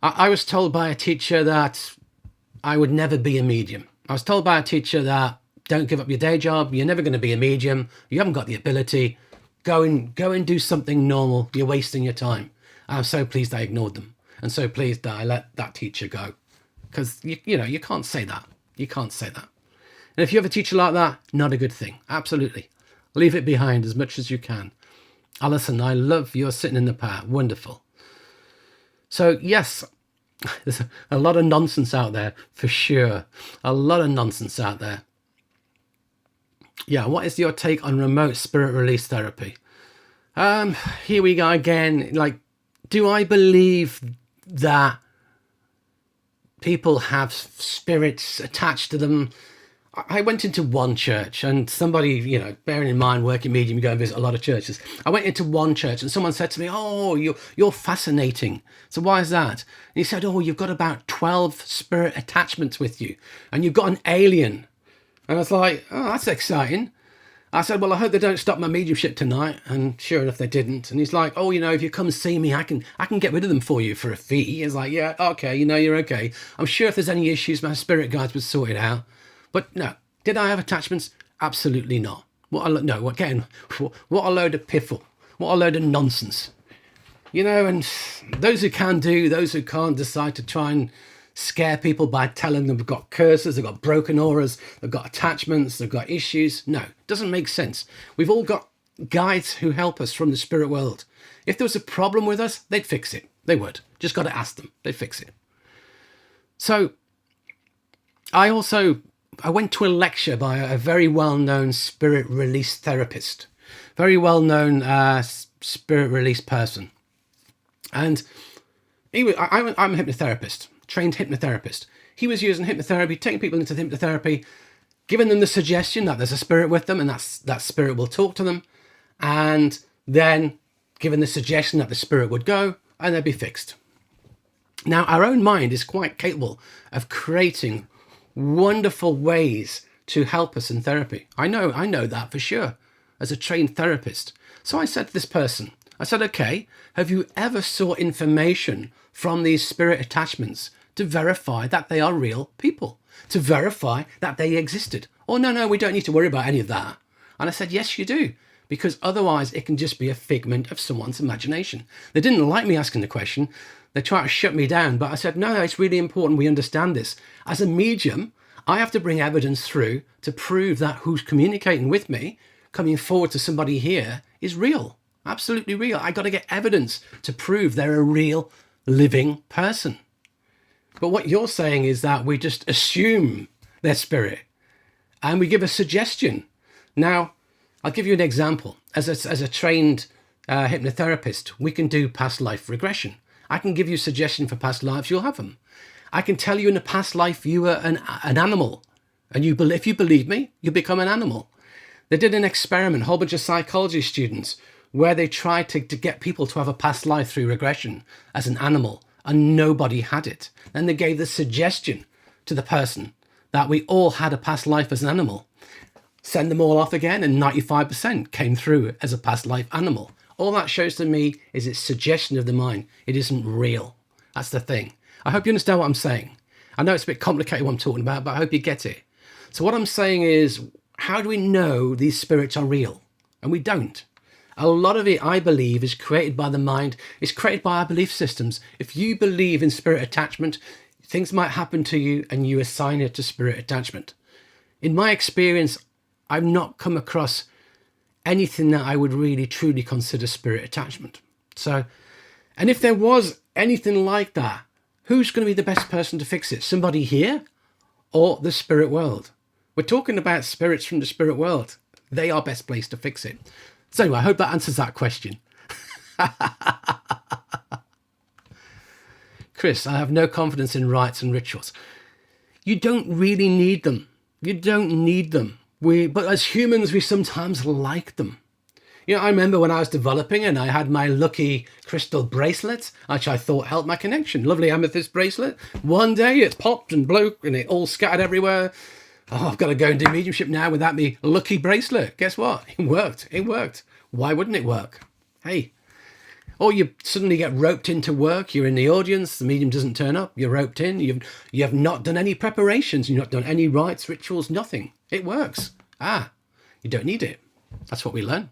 I was told by a teacher that I would never be a medium. I was told by a teacher that don't give up your day job. You're never going to be a medium. You haven't got the ability. Go and do something normal. You're wasting your time. I'm so pleased I ignored them. And so pleased that I let that teacher go. Because, you can't say that. You can't say that. And if you have a teacher like that, not a good thing. Absolutely. Leave it behind as much as you can. Alison, I love your sitting in the power. Wonderful. So, yes, there's a lot of nonsense out there, for sure. A lot of nonsense out there. Yeah, what is your take on remote spirit release therapy? Here we go again. Do I believe that people have spirits attached to them? I went into one church and somebody, bearing in mind working medium, you go and visit a lot of churches. I went into one church and someone said to me, oh, you're fascinating. So why is that? And he said, oh, you've got about 12 spirit attachments with you and you've got an alien. And I was like, oh, that's exciting. I said, well, I hope they don't stop my mediumship tonight. And sure enough, they didn't. And he's like, oh, if you come see me, I can get rid of them for you for a fee. He's like, yeah, okay, you're okay. I'm sure if there's any issues, my spirit guides would sort it out. But no, did I have attachments? Absolutely not. What a load of piffle. What a load of nonsense. And those who can do, those who can't decide to try and scare people by telling them they've got curses, they've got broken auras, they've got attachments, they've got issues. No, doesn't make sense. We've all got guides who help us from the spirit world. If there was a problem with us, they'd fix it. They would. Just got to ask them. They'd fix it. So I went to a lecture by a very well-known spirit release therapist, very well-known spirit release person. And I'm a hypnotherapist, trained hypnotherapist. He was using hypnotherapy, taking people into hypnotherapy, giving them the suggestion that there's a spirit with them and that spirit will talk to them, and then giving the suggestion that the spirit would go and they'd be fixed. Now, our own mind is quite capable of creating wonderful ways to help us in therapy. I know that for sure, as a trained therapist. So I said to this person, I said, okay, have you ever sought information from these spirit attachments to verify that they are real people, to verify that they existed? Oh, no, we don't need to worry about any of that. And I said, yes, you do, because otherwise it can just be a figment of someone's imagination. They didn't like me asking the question. They tried to shut me down, but I said, no, it's really important we understand this. As a medium, I have to bring evidence through to prove that who's communicating with me, coming forward to somebody here, is real, absolutely real. I got to get evidence to prove they're a real living person. But what you're saying is that we just assume their spirit and we give a suggestion. Now, I'll give you an example. As a trained hypnotherapist, we can do past life regression. I can give you a suggestion for past lives, you'll have them. I can tell you in a past life you were an animal, and if you believe me, you become an animal. They did an experiment, a whole bunch of psychology students, where they tried to get people to have a past life through regression as an animal, and nobody had it. Then they gave the suggestion to the person that we all had a past life as an animal. Send them all off again, and 95% came through as a past life animal. All that shows to me is it's suggestion of the mind. It isn't real. That's the thing. I hope you understand what I'm saying. I know it's a bit complicated what I'm talking about, but I hope you get it. So what I'm saying is, how do we know these spirits are real? And we don't. A lot of it, I believe, is created by the mind. It's created by our belief systems. If you believe in spirit attachment, things might happen to you and you assign it to spirit attachment. In my experience, I've not come across anything that I would really truly consider spirit attachment. So, and if there was anything like that, who's going to be the best person to fix it? Somebody here or the spirit world? We're talking about spirits from the spirit world. They are best placed to fix it. So anyway, I hope that answers that question. Chris, I have no confidence in rites and rituals. You don't really need them. You don't need them. But as humans, we sometimes like them. You know, I remember when I was developing and I had my lucky crystal bracelet, which I thought held my connection. Lovely amethyst bracelet. One day it popped and blew and it all scattered everywhere. Oh, I've got to go and do mediumship now without me lucky bracelet. Guess what? It worked. It worked. Why wouldn't it work? Hey. Or you suddenly get roped into work. You're in the audience. The medium doesn't turn up. You're roped in. You have not done any preparations. You've not done any rites, rituals, nothing. It works. You don't need it. That's what we learn.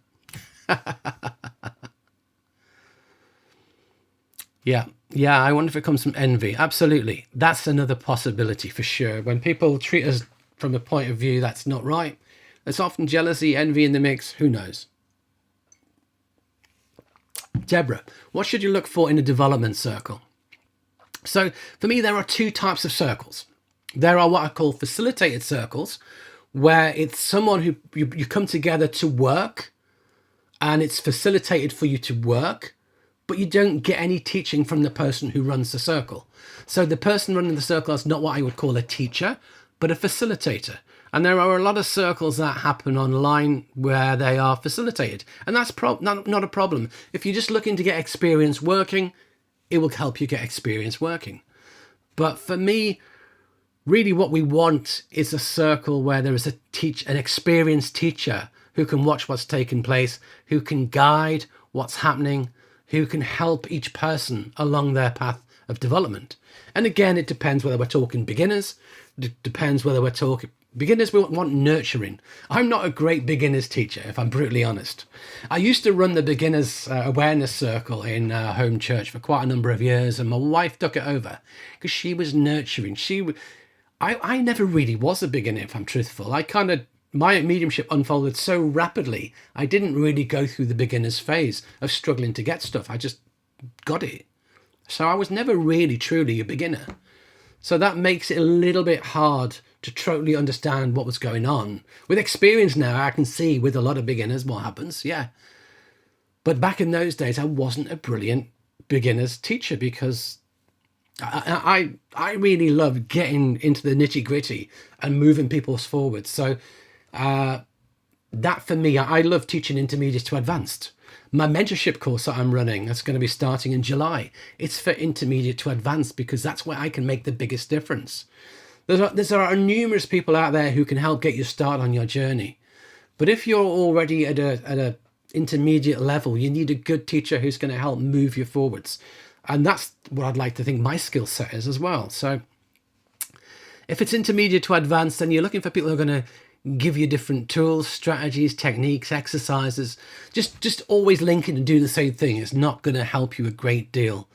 Yeah, I wonder if it comes from envy. Absolutely. That's another possibility for sure. When people treat us from a point of view that's not right, there's often jealousy, envy in the mix. Who knows? Deborah, what should you look for in a development circle? So for me, there are two types of circles. There are what I call facilitated circles, where it's someone who you come together to work and it's facilitated for you to work, but you don't get any teaching from the person who runs the circle. So the person running the circle is not what I would call a teacher, but a facilitator. And there are a lot of circles that happen online where they are facilitated. And that's not a problem. If you're just looking to get experience working, it will help you get experience working. But for me, really what we want is a circle where there is an experienced teacher who can watch what's taking place, who can guide what's happening, who can help each person along their path of development. And again, it depends whether we're talking beginners. It depends whether we're talking beginners. We want nurturing. I'm not a great beginners teacher, if I'm brutally honest. I used to run the beginners awareness circle in home church for quite a number of years, and my wife took it over because she was nurturing. I never really was a beginner, if I'm truthful. My mediumship unfolded so rapidly, I didn't really go through the beginner's phase of struggling to get stuff. I just got it. So I was never really truly a beginner. So that makes it a little bit hard to totally understand what was going on. With experience now, I can see with a lot of beginners what happens, yeah. But back in those days, I wasn't a brilliant beginner's teacher because I really love getting into the nitty gritty and moving people forward. So that for me, I love teaching intermediate to advanced. My mentorship course that I'm running, that's going to be starting in July, it's for intermediate to advanced because that's where I can make the biggest difference. There are numerous people out there who can help get you started on your journey. But if you're already at a intermediate level, you need a good teacher who's going to help move you forwards. And that's what I'd like to think my skill set is as well. So if it's intermediate to advanced, then you're looking for people who are going to give you different tools, strategies, techniques, exercises. Just always linking and doing the same thing is not going to help you a great deal.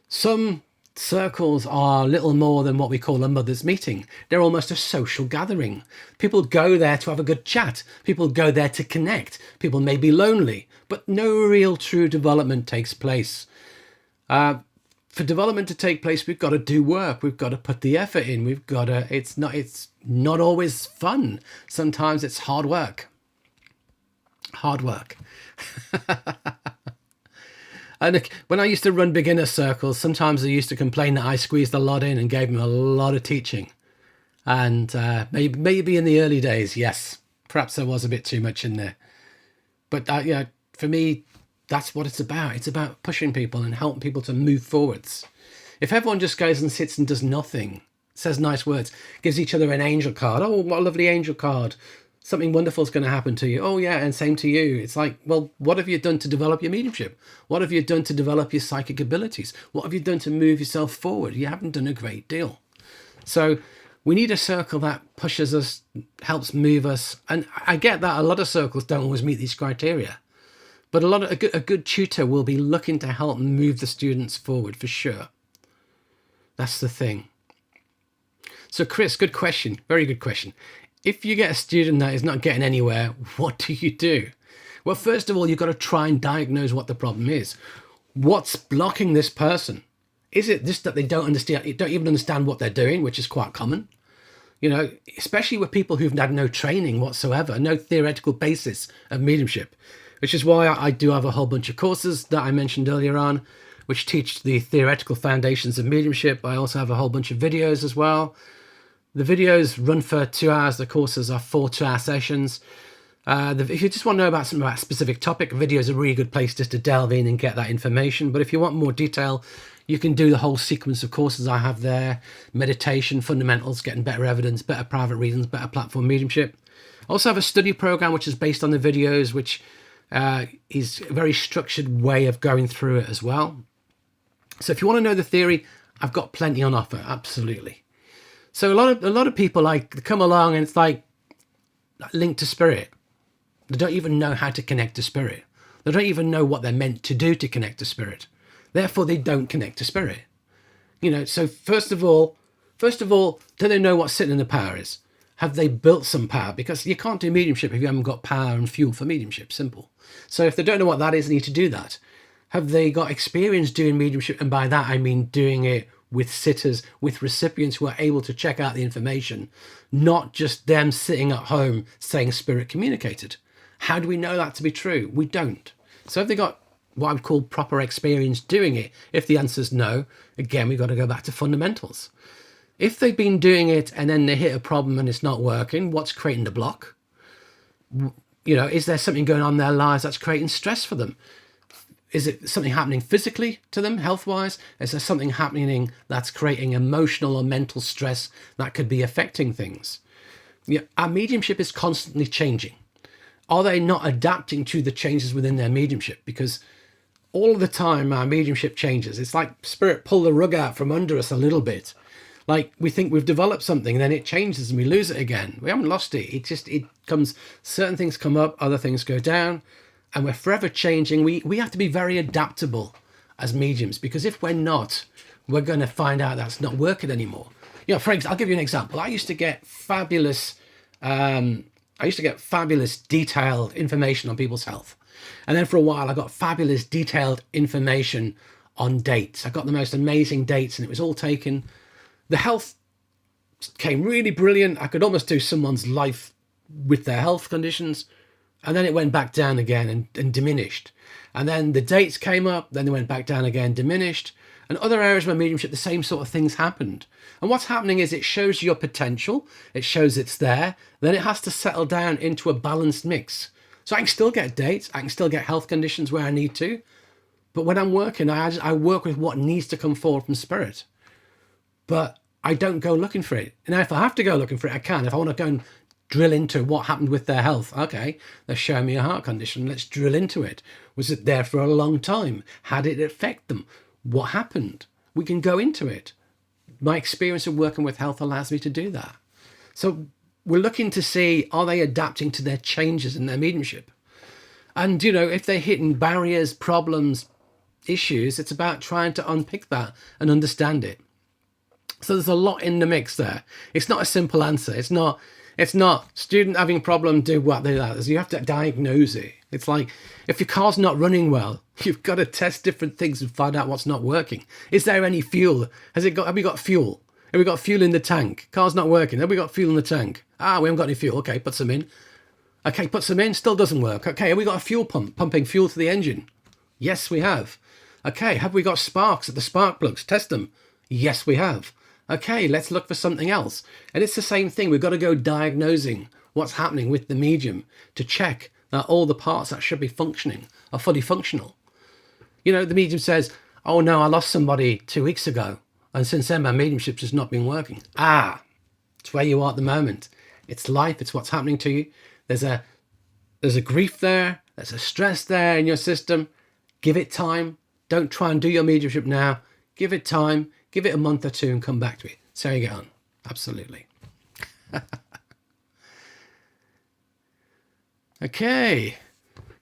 Some circles are little more than what we call a mother's meeting. They're almost a social gathering. People go there to have a good chat. People go there to connect. People may be lonely, but no real true development takes place. For development to take place, we've got to do work. We've got to put the effort in. We've got to, it's not always fun. Sometimes it's hard work. Hard work. And when I used to run beginner circles, sometimes they used to complain that I squeezed a lot in and gave them a lot of teaching. And maybe in the early days, yes, perhaps there was a bit too much in there. But for me, that's what it's about. It's about pushing people and helping people to move forwards. If everyone just goes and sits and does nothing, says nice words, gives each other an angel card. Oh, what a lovely angel card. Something wonderful is going to happen to you. Oh, yeah, and same to you. It's like, well, what have you done to develop your mediumship? What have you done to develop your psychic abilities? What have you done to move yourself forward? You haven't done a great deal. So we need a circle that pushes us, helps move us. And I get that a lot of circles don't always meet these criteria. But a good tutor will be looking to help move the students forward for sure. That's the thing. So Chris, good question. Very good question. If you get a student that is not getting anywhere, what do you do? Well, first of all, you've got to try and diagnose what the problem is. What's blocking this person? Is it just that they don't even understand what they're doing, which is quite common? Especially with people who've had no training whatsoever, no theoretical basis of mediumship, which is why I do have a whole bunch of courses that I mentioned earlier on, which teach the theoretical foundations of mediumship. I also have a whole bunch of videos as well. The videos run for 2 hours. The courses are 4 2-hour sessions. If you just want to know about something about a specific topic, video is a really good place just to delve in and get that information. But if you want more detail, you can do the whole sequence of courses I have there. Meditation, fundamentals, getting better evidence, better private readings, better platform mediumship. I also have a study program, which is based on the videos, which is a very structured way of going through it as well. So if you want to know the theory, I've got plenty on offer, absolutely. So a lot of people come along and it's like linked to spirit. They don't even know how to connect to spirit. They don't even know what they're meant to do to connect to spirit. Therefore, they don't connect to spirit. So first of all, do they know what sitting in the power is? Have they built some power? Because you can't do mediumship if you haven't got power and fuel for mediumship, simple. So if they don't know what that is, they need to do that. Have they got experience doing mediumship? And by that, I mean doing it with sitters, with recipients who are able to check out the information, not just them sitting at home saying spirit communicated. How do we know that to be true? We don't. So have they got what I would call proper experience doing it? If the answer is no, again, we've got to go back to fundamentals. If they've been doing it and then they hit a problem and it's not working, what's creating the block? Is there something going on in their lives that's creating stress for them? Is it something happening physically to them, health-wise? Is there something happening that's creating emotional or mental stress that could be affecting things? Our mediumship is constantly changing. Are they not adapting to the changes within their mediumship? Because all the time our mediumship changes. It's like spirit pull the rug out from under us a little bit. Like we think we've developed something and then it changes and we lose it again. We haven't lost it. It comes, certain things come up, other things go down. And we're forever changing. We have to be very adaptable as mediums, because if we're not, we're going to find out that's not working anymore. For example, I'll give you an example. I used to get fabulous detailed information on people's health. And then for a while, I got fabulous detailed information on dates. I got the most amazing dates and it was all taken The health came really brilliant. I could almost do someone's life with their health conditions. And then it went back down again and diminished. And then the dates came up, then they went back down again, diminished. And other areas of my mediumship, the same sort of things happened. And what's happening is it shows your potential, it shows it's there, then it has to settle down into a balanced mix. So I can still get dates, I can still get health conditions where I need to. But when I'm working, I work with what needs to come forward from spirit. But I don't go looking for it. Now, if I have to go looking for it, I can. If I want to go and drill into what happened with their health, okay, they're showing me a heart condition, let's drill into it. Was it there for a long time? How did it affect them? What happened? We can go into it. My experience of working with health allows me to do that. So we're looking to see, are they adapting to their changes in their mediumship? And, you know, if they're hitting barriers, problems, issues, it's about trying to unpick that and understand it. So there's a lot in the mix there. It's not a simple answer. It's not student having a problem, do what they that. You have to diagnose it. It's like if your car's not running well, you've got to test different things and find out what's not working. Is there any fuel? Have we got fuel? Have we got fuel in the tank? Car's not working. Have we got fuel in the tank? We haven't got any fuel. Okay, put some in. Okay, put some in. Still doesn't work. Okay, have we got a fuel pump pumping fuel to the engine? Yes, we have. Okay, have we got sparks at the spark plugs? Test them. Yes, we have. Okay, let's look for something else. And it's the same thing. We've got to go diagnosing what's happening with the medium to check that all the parts that should be functioning are fully functional. You know, the medium says, oh no, I lost somebody 2 weeks ago. And since then, my mediumship's just not been working. It's where you are at the moment. It's life. It's what's happening to you. There's a grief there. There's a stress there in your system. Give it time. Don't try and do your mediumship now. Give it time. Give it a month or two and come back to it. So you get on. Absolutely. Okay.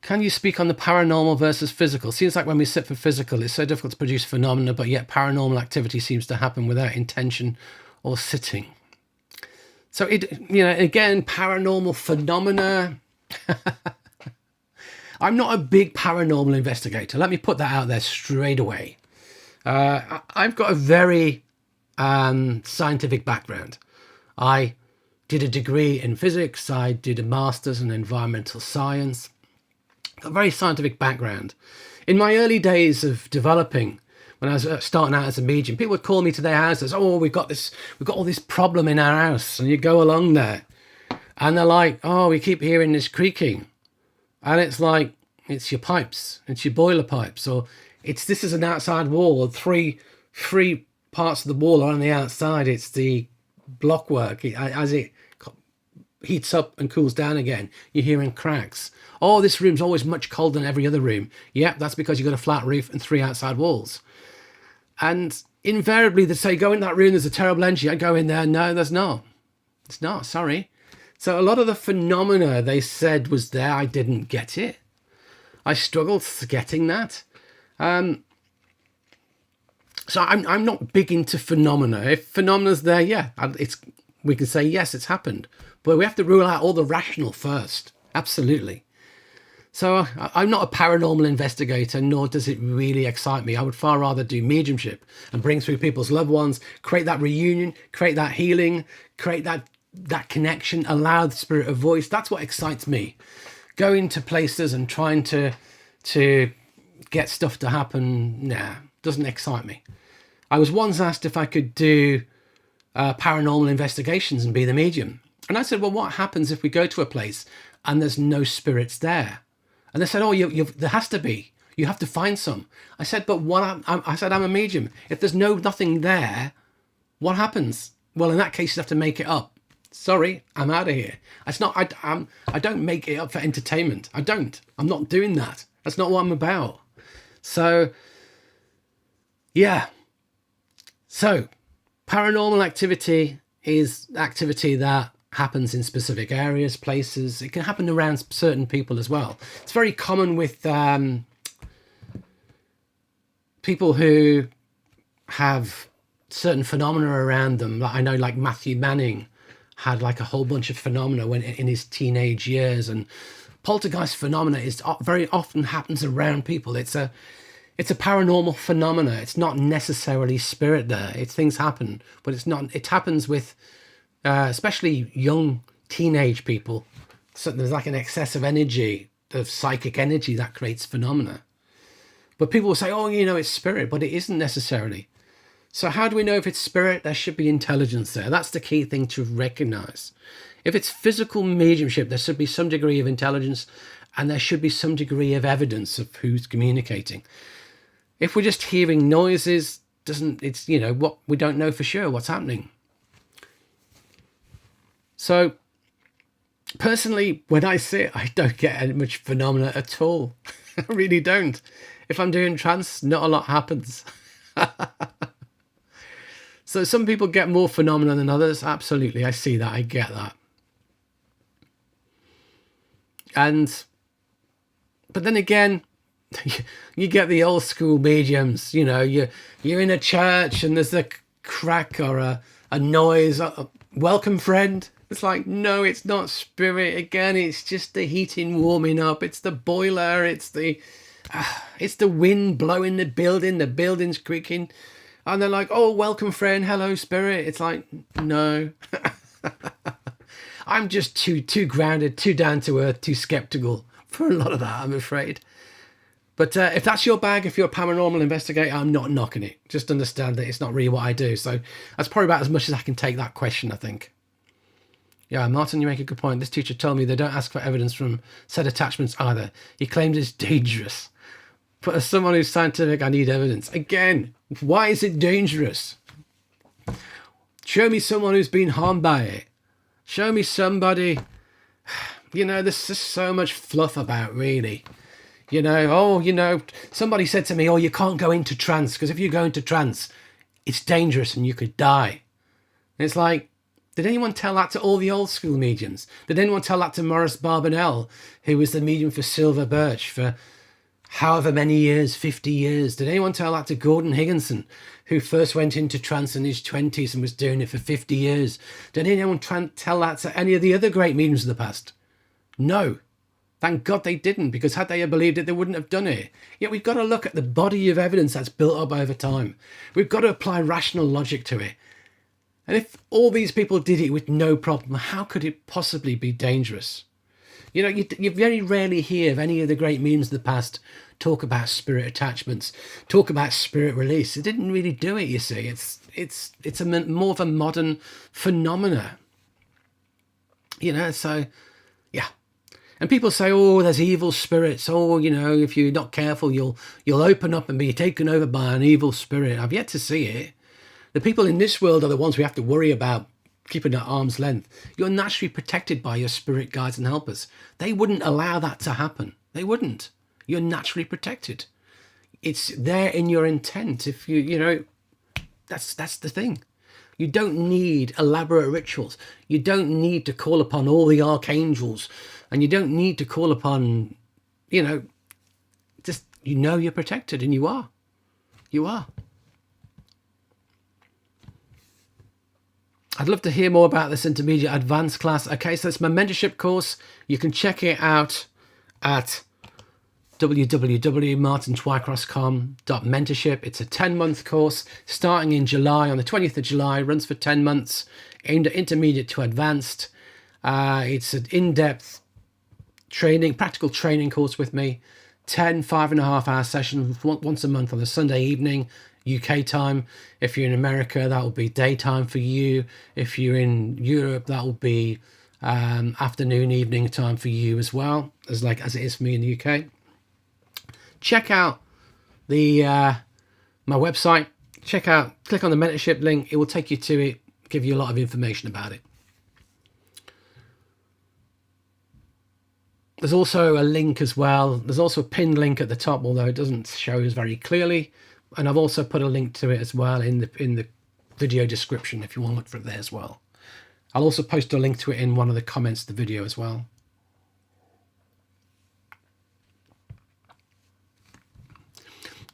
Can you speak on the paranormal versus physical? Seems like when we sit for physical, it's so difficult to produce phenomena, but yet paranormal activity seems to happen without intention or sitting. So again, paranormal phenomena. I'm not a big paranormal investigator. Let me put that out there straight away. I've got a very scientific background. I did a degree in physics. I did a master's in environmental science. Got a very scientific background. In my early days of developing, when I was starting out as a medium, people would call me to their houses. Oh, we've got all this problem in our house. And you go along there and they're like, oh, we keep hearing this creaking. And it's like, it's your pipes, it's your boiler pipes, or this is an outside wall. Three parts of the wall are on the outside. It's the blockwork. As it heats up and cools down again, you're hearing cracks. Oh, this room's always much colder than every other room. Yep, that's because you've got a flat roof and 3 outside walls. And invariably they say, go in that room, there's a terrible energy. I go in there, no, there's not. It's not, sorry. So a lot of the phenomena they said was there, I didn't get it. I struggled getting that. So I'm not big into phenomena. If phenomena's there, yeah, we can say, yes, it's happened. But we have to rule out all the rational first. Absolutely. So I'm not a paranormal investigator, nor does it really excite me. I would far rather do mediumship and bring through people's loved ones, create that reunion, create that healing, create that connection, allow the spirit of voice. That's what excites me. Going to places and trying to get stuff to happen, doesn't excite me. I was once asked if I could do paranormal investigations and be the medium. And I said, well, what happens if we go to a place and there's no spirits there? And they said, oh, there has to be. You have to find some. I said, but I said, I'm a medium. If there's nothing there, what happens? Well, in that case, you have to make it up. Sorry, I'm out of here. It's not. I don't make it up for entertainment. I don't. I'm not doing that. That's not what I'm about. So, yeah. So, paranormal activity is activity that happens in specific areas, places. It can happen around certain people as well. It's very common with people who have certain phenomena around them. I know, like Matthew Manning had like a whole bunch of phenomena when in his teenage years, and poltergeist phenomena is very often happens around people. It's It's a paranormal phenomena. It's not necessarily spirit there. It's things happen, but it's not. It happens with especially young teenage people. So there's like an excess of energy, of psychic energy that creates phenomena. But people will say, oh, you know, it's spirit, but it isn't necessarily. So how do we know if it's spirit? There should be intelligence there. That's the key thing to recognize. If it's physical mediumship, there should be some degree of intelligence, and there should be some degree of evidence of who's communicating. If we're just hearing noises, it's, you know, what we don't know for sure what's happening. So personally, when I sit, I don't get any much phenomena at all. I really don't. If I'm doing trance, not a lot happens. So some people get more phenomena than others. Absolutely, I see that. I get that. But then again, you get the old school mediums. You know, you're in a church and there's a crack or a noise. Welcome, friend. It's like, no, it's not spirit. Again, it's just the heating warming up. It's the boiler. It's the wind blowing the building's creaking. And they're like, oh, welcome, friend. Hello, spirit. It's like, no. I'm just too grounded, too down to earth, too skeptical for a lot of that, I'm afraid. But if that's your bag, if you're a paranormal investigator, I'm not knocking it. Just understand that it's not really what I do. So that's probably about as much as I can take that question, I think. Yeah, Martin, you make a good point. This teacher told me they don't ask for evidence from said attachments either. He claimed it's dangerous. But as someone who's scientific, I need evidence. Again, why is it dangerous? Show me someone who's been harmed by it. Show me somebody. You know, there's just so much fluff about, really. You know, oh, you know, somebody said to me, oh, you can't go into trance because if you go into trance, it's dangerous and you could die. And it's like, did anyone tell that to all the old school mediums? Did anyone tell that to Maurice Barbanel, who was the medium for Silver Birch for however many years, 50 years? Did anyone tell that to Gordon Higginson, who first went into trance in his 20s and was doing it for 50 years? Did anyone tell that to any of the other great mediums of the past? No. Thank God they didn't, because had they believed it, they wouldn't have done it. Yet we've got to look at the body of evidence that's built up over time. We've got to apply rational logic to it. And if all these people did it with no problem, how could it possibly be dangerous? You know, you very rarely hear of any of the great mediums of the past talk about spirit attachments, talk about spirit release. It didn't really do it, you see. It's more of a modern phenomena. You know, so, yeah. And people say, oh, there's evil spirits. Oh, you know, if you're not careful, you'll open up and be taken over by an evil spirit. I've yet to see it. The people in this world are the ones we have to worry about keeping at arm's length. You're naturally protected by your spirit guides and helpers. They wouldn't allow that to happen. They wouldn't. You're naturally protected. It's there in your intent. If you know, that's the thing. You don't need elaborate rituals. You don't need to call upon all the archangels, and you don't need to call upon, you know, just, you know, you're protected, and you are. You are. I'd love to hear more about this intermediate advanced class. Okay, so it's my mentorship course. You can check it out at www.martintwycross.com/mentorship. It's a 10-month course starting in July, on the 20th of July, runs for 10 months, aimed at intermediate to advanced. It's an in-depth training, practical training course with me. 10 5.5-hour sessions once a month on a Sunday evening, UK time. If you're in America, that will be daytime for you. If you're in Europe, that will be afternoon, evening time for you as well, as it is for me in the UK. Check out the my website. Click on the mentorship link. It will take you to it, give you a lot of information about it. There's also a link as well. There's also a pinned link at the top, although it doesn't show us very clearly. And I've also put a link to it as well in the video description if you want to look for it there as well. I'll also post a link to it in one of the comments of the video as well.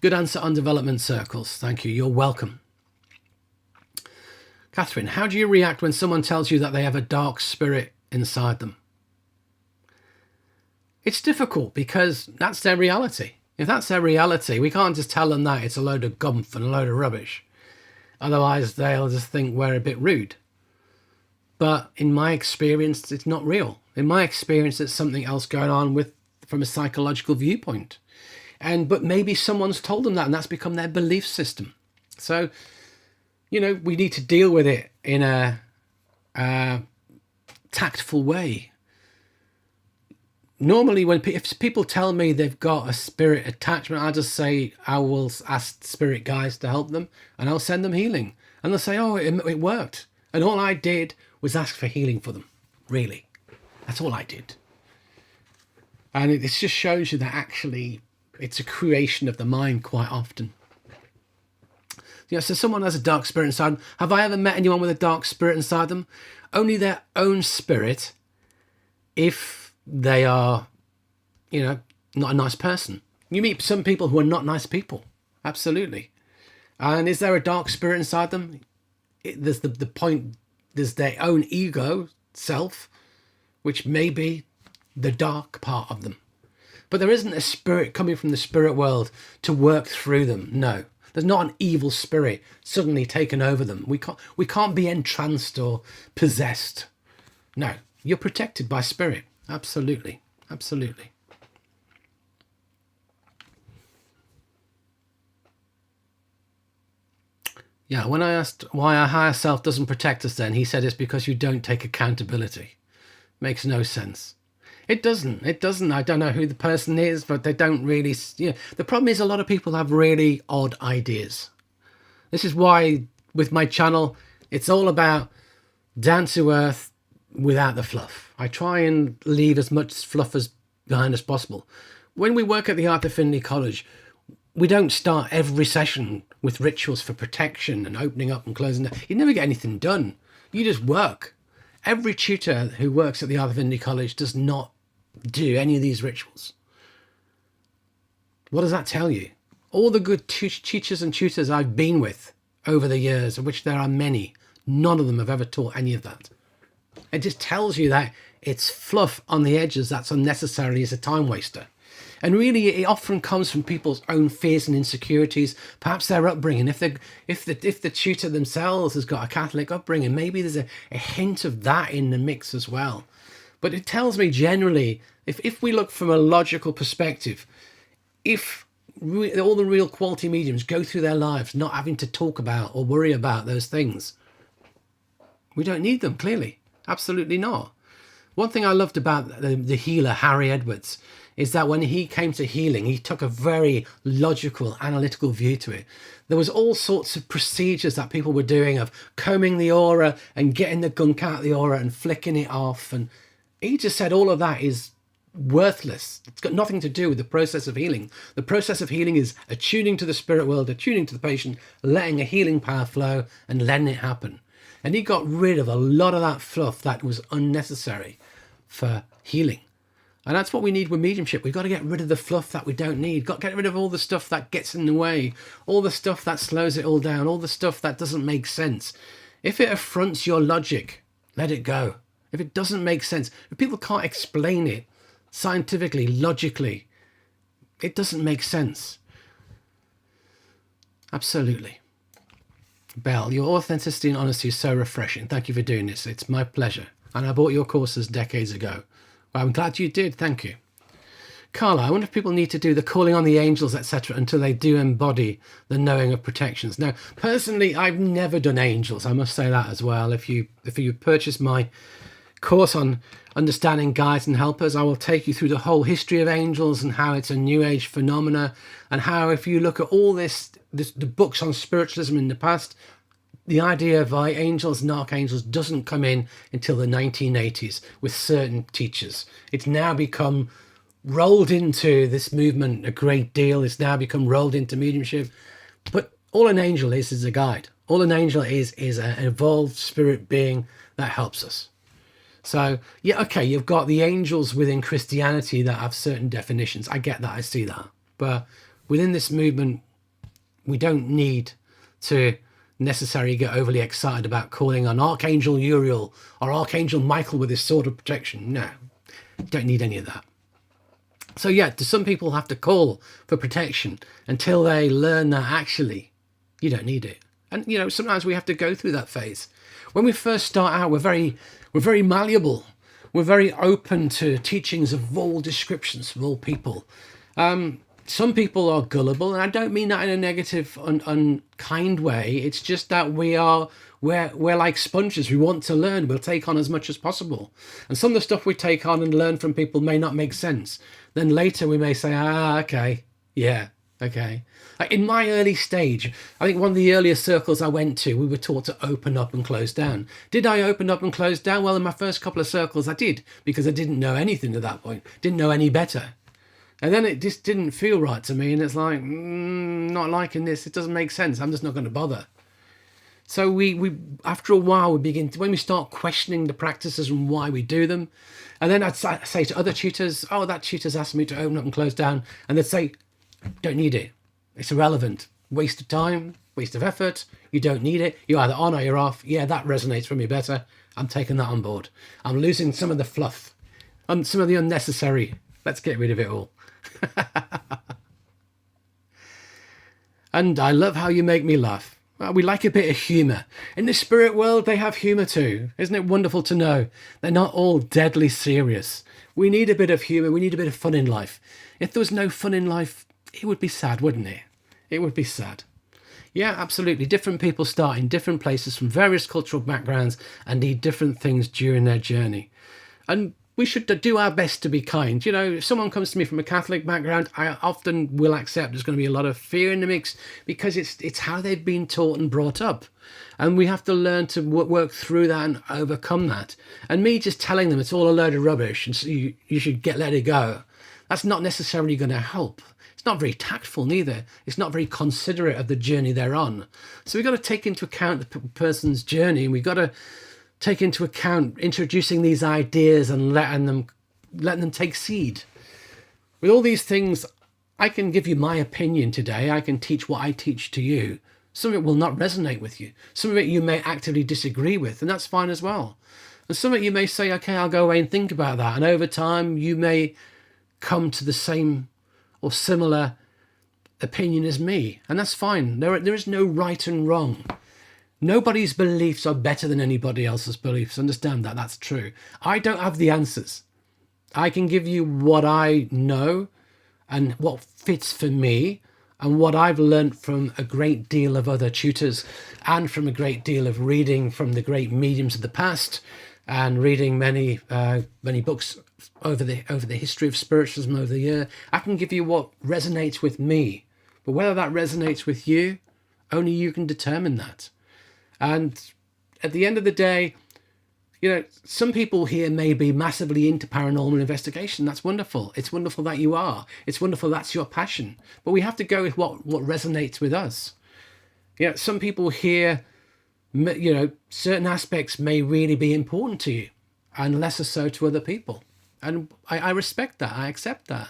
Good answer on development circles. Thank you. You're welcome. Catherine, how do you react when someone tells you that they have a dark spirit inside them? It's difficult because that's their reality. If that's their reality, we can't just tell them that it's a load of gumph and a load of rubbish. Otherwise, they'll just think we're a bit rude. But in my experience, it's not real. In my experience, there's something else going on from a psychological viewpoint. But maybe someone's told them that, and that's become their belief system. So, we need to deal with it in a tactful way. Normally, if people tell me they've got a spirit attachment, I just say I will ask spirit guides to help them, and I'll send them healing. And they'll say, oh, it worked. And all I did was ask for healing for them. Really. That's all I did. And it just shows you that actually it's a creation of the mind quite often. So someone has a dark spirit inside them. Have I ever met anyone with a dark spirit inside them? Only their own spirit, if they are, not a nice person. You meet some people who are not nice people. Absolutely. And is there a dark spirit inside them? There's the point, there's their own ego, self, which may be the dark part of them. But there isn't a spirit coming from the spirit world to work through them. No. There's not an evil spirit suddenly taken over them. We can't be entranced or possessed. No. You're protected by spirit. Absolutely. Absolutely. Yeah, when I asked why our higher self doesn't protect us then, he said it's because you don't take accountability. Makes no sense. It doesn't. I don't know who the person is, but they don't really... The problem is a lot of people have really odd ideas. This is why with my channel, it's all about down to earth without the fluff. I try and leave as much fluff behind as possible. When we work at the Art Affinity College, we don't start every session with rituals for protection and opening up and closing down. You never get anything done. You just work. Every tutor who works at the Art Affinity College does not do any of these rituals. What does that tell you? All the good teachers and tutors I've been with over the years, of which there are many, none of them have ever taught any of that. It just tells you that it's fluff on the edges that's unnecessary, is a time waster. And really, it often comes from people's own fears and insecurities, perhaps their upbringing. If the tutor themselves has got a Catholic upbringing, maybe there's a hint of that in the mix as well. But it tells me generally, if we look from a logical perspective, if all the real quality mediums go through their lives not having to talk about or worry about those things, we don't need them, clearly. Absolutely not. One thing I loved about the healer, Harry Edwards, is that when he came to healing, he took a very logical, analytical view to it. There was all sorts of procedures that people were doing of combing the aura and getting the gunk out of the aura and flicking it off. And he just said all of that is worthless. It's got nothing to do with the process of healing. The process of healing is attuning to the spirit world, attuning to the patient, letting a healing power flow and letting it happen. And he got rid of a lot of that fluff that was unnecessary for healing. And that's what we need with mediumship. We've got to get rid of the fluff that we don't need. Got to get rid of all the stuff that gets in the way, all the stuff that slows it all down, all the stuff that doesn't make sense. If it affronts your logic, let it go. If it doesn't make sense, if people can't explain it scientifically, logically, it doesn't make sense. Absolutely. Belle, your authenticity and honesty is so refreshing. Thank you for doing this. It's my pleasure. And I bought your courses decades ago. Well, I'm glad you did. Thank you. Carla, I wonder if people need to do the calling on the angels, etc., until they do embody the knowing of protections. Now, personally, I've never done angels. I must say that as well. If you purchase my course on understanding guides and helpers, I will take you through the whole history of angels and how it's a new age phenomena, and how if you look at all the books on spiritualism in the past, the idea of angels and archangels doesn't come in until the 1980s with certain teachers. It's now become rolled into this movement a great deal. It's now become rolled into mediumship. But all an angel is a guide. All an angel is an evolved spirit being that helps us. So, yeah, okay, you've got the angels within Christianity that have certain definitions. I get that, I see that. But within this movement, we don't need to necessarily get overly excited about calling on Archangel Uriel or Archangel Michael with his sword of protection. No, don't need any of that. So yeah, some people have to call for protection until they learn that actually you don't need it. And you know, sometimes we have to go through that phase. When we first start out, we're very malleable. We're very open to teachings of all descriptions from all people. Some people are gullible, and I don't mean that in a negative, unkind way. It's just that we're like sponges. We want to learn. We'll take on as much as possible. And some of the stuff we take on and learn from people may not make sense. Then later we may say, okay, yeah, okay. Like in my early stage, I think one of the earlier circles I went to, we were taught to open up and close down. Did I open up and close down? Well, in my first couple of circles, I did, because I didn't know anything at that point. Didn't know any better. And then it just didn't feel right to me. And it's like, not liking this. It doesn't make sense. I'm just not going to bother. So we after a while, we begin to, when we start questioning the practices and why we do them. And then I'd say to other tutors, oh, that tutor's asked me to open up and close down. And they'd say, don't need it. It's irrelevant. Waste of time, waste of effort. You don't need it. You're either on or you're off. Yeah, that resonates for me better. I'm taking that on board. I'm losing some of the fluff and some of the unnecessary. Let's get rid of it all. And I love how you make me laugh. Well, we like a bit of humour. In the spirit world, they have humour too. Isn't it wonderful to know they're not all deadly serious? We need a bit of humour. We need a bit of fun in life. If there was no fun in life, it would be sad, wouldn't it? It would be sad. Yeah, absolutely. Different people start in different places from various cultural backgrounds and need different things during their journey. And we should do our best to be kind. You know, if someone comes to me from a Catholic background, I often will accept there's going to be a lot of fear in the mix because it's how they've been taught and brought up. And we have to learn to work through that and overcome that. And me just telling them it's all a load of rubbish and so you should let it go, that's not necessarily going to help. It's not very tactful neither. It's not very considerate of the journey they're on. So we've got to take into account the person's journey, and we've got to take into account introducing these ideas and letting them take seed. With all these things, I can give you my opinion today. I can teach what I teach to you. Some of it will not resonate with you. Some of it you may actively disagree with, and that's fine as well. And some of it you may say, okay, I'll go away and think about that. And over time, you may come to the same or similar opinion as me. And that's fine. There is no right and wrong. Nobody's beliefs are better than anybody else's beliefs. Understand that. That's true. I don't have the answers. I can give you what I know and what fits for me and what I've learned from a great deal of other tutors and from a great deal of reading from the great mediums of the past and reading many books over the history of spiritualism over the year. I can give you what resonates with me. But whether that resonates with you, only you can determine that. And at the end of the day, you know, some people here may be massively into paranormal investigation. That's wonderful. It's wonderful that you are. It's wonderful that's your passion. But we have to go with what resonates with us. You know, some people here, you know, certain aspects may really be important to you and lesser so to other people. And I respect that. I accept that.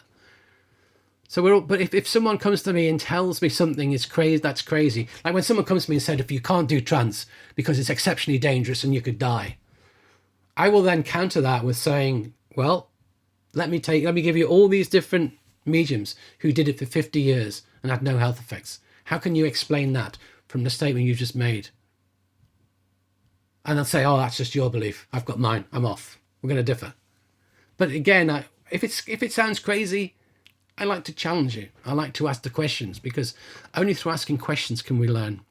So but if someone comes to me and tells me something is crazy, that's crazy. Like when someone comes to me and said, if you can't do trance because it's exceptionally dangerous and you could die, I will then counter that with saying, well, let me give you all these different mediums who did it for 50 years and had no health effects. How can you explain that from the statement you just made? And they'll say, oh, that's just your belief. I've got mine. I'm off. We're going to differ. But again, if it sounds crazy, I like to challenge you. I like to ask the questions because only through asking questions can we learn.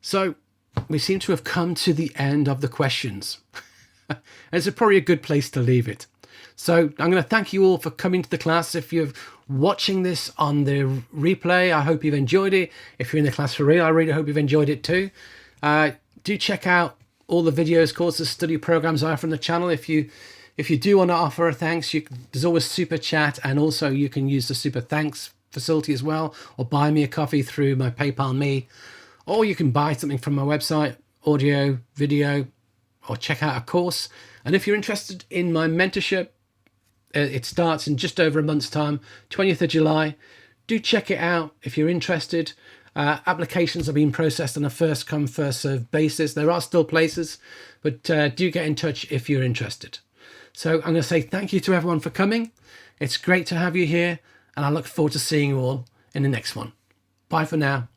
So we seem to have come to the end of the questions. It's probably a good place to leave it. So I'm going to thank you all for coming to the class. If you're watching this on the replay, I hope you've enjoyed it. If you're in the class for real, I really hope you've enjoyed it too. Do check out all the videos, courses, study programs I have from the channel. If you do want to offer a thanks, there's always super chat, and also you can use the super thanks facility as well, or buy me a coffee through my PayPal me, or you can buy something from my website, audio, video, or check out a course. And if you're interested in my mentorship, it starts in just over a month's time, 20th of July. Do check it out if you're interested. Applications are being processed on a first come, first served basis. There are still places, but do get in touch if you're interested. So I'm going to say thank you to everyone for coming. It's great to have you here, and I look forward to seeing you all in the next one. Bye for now.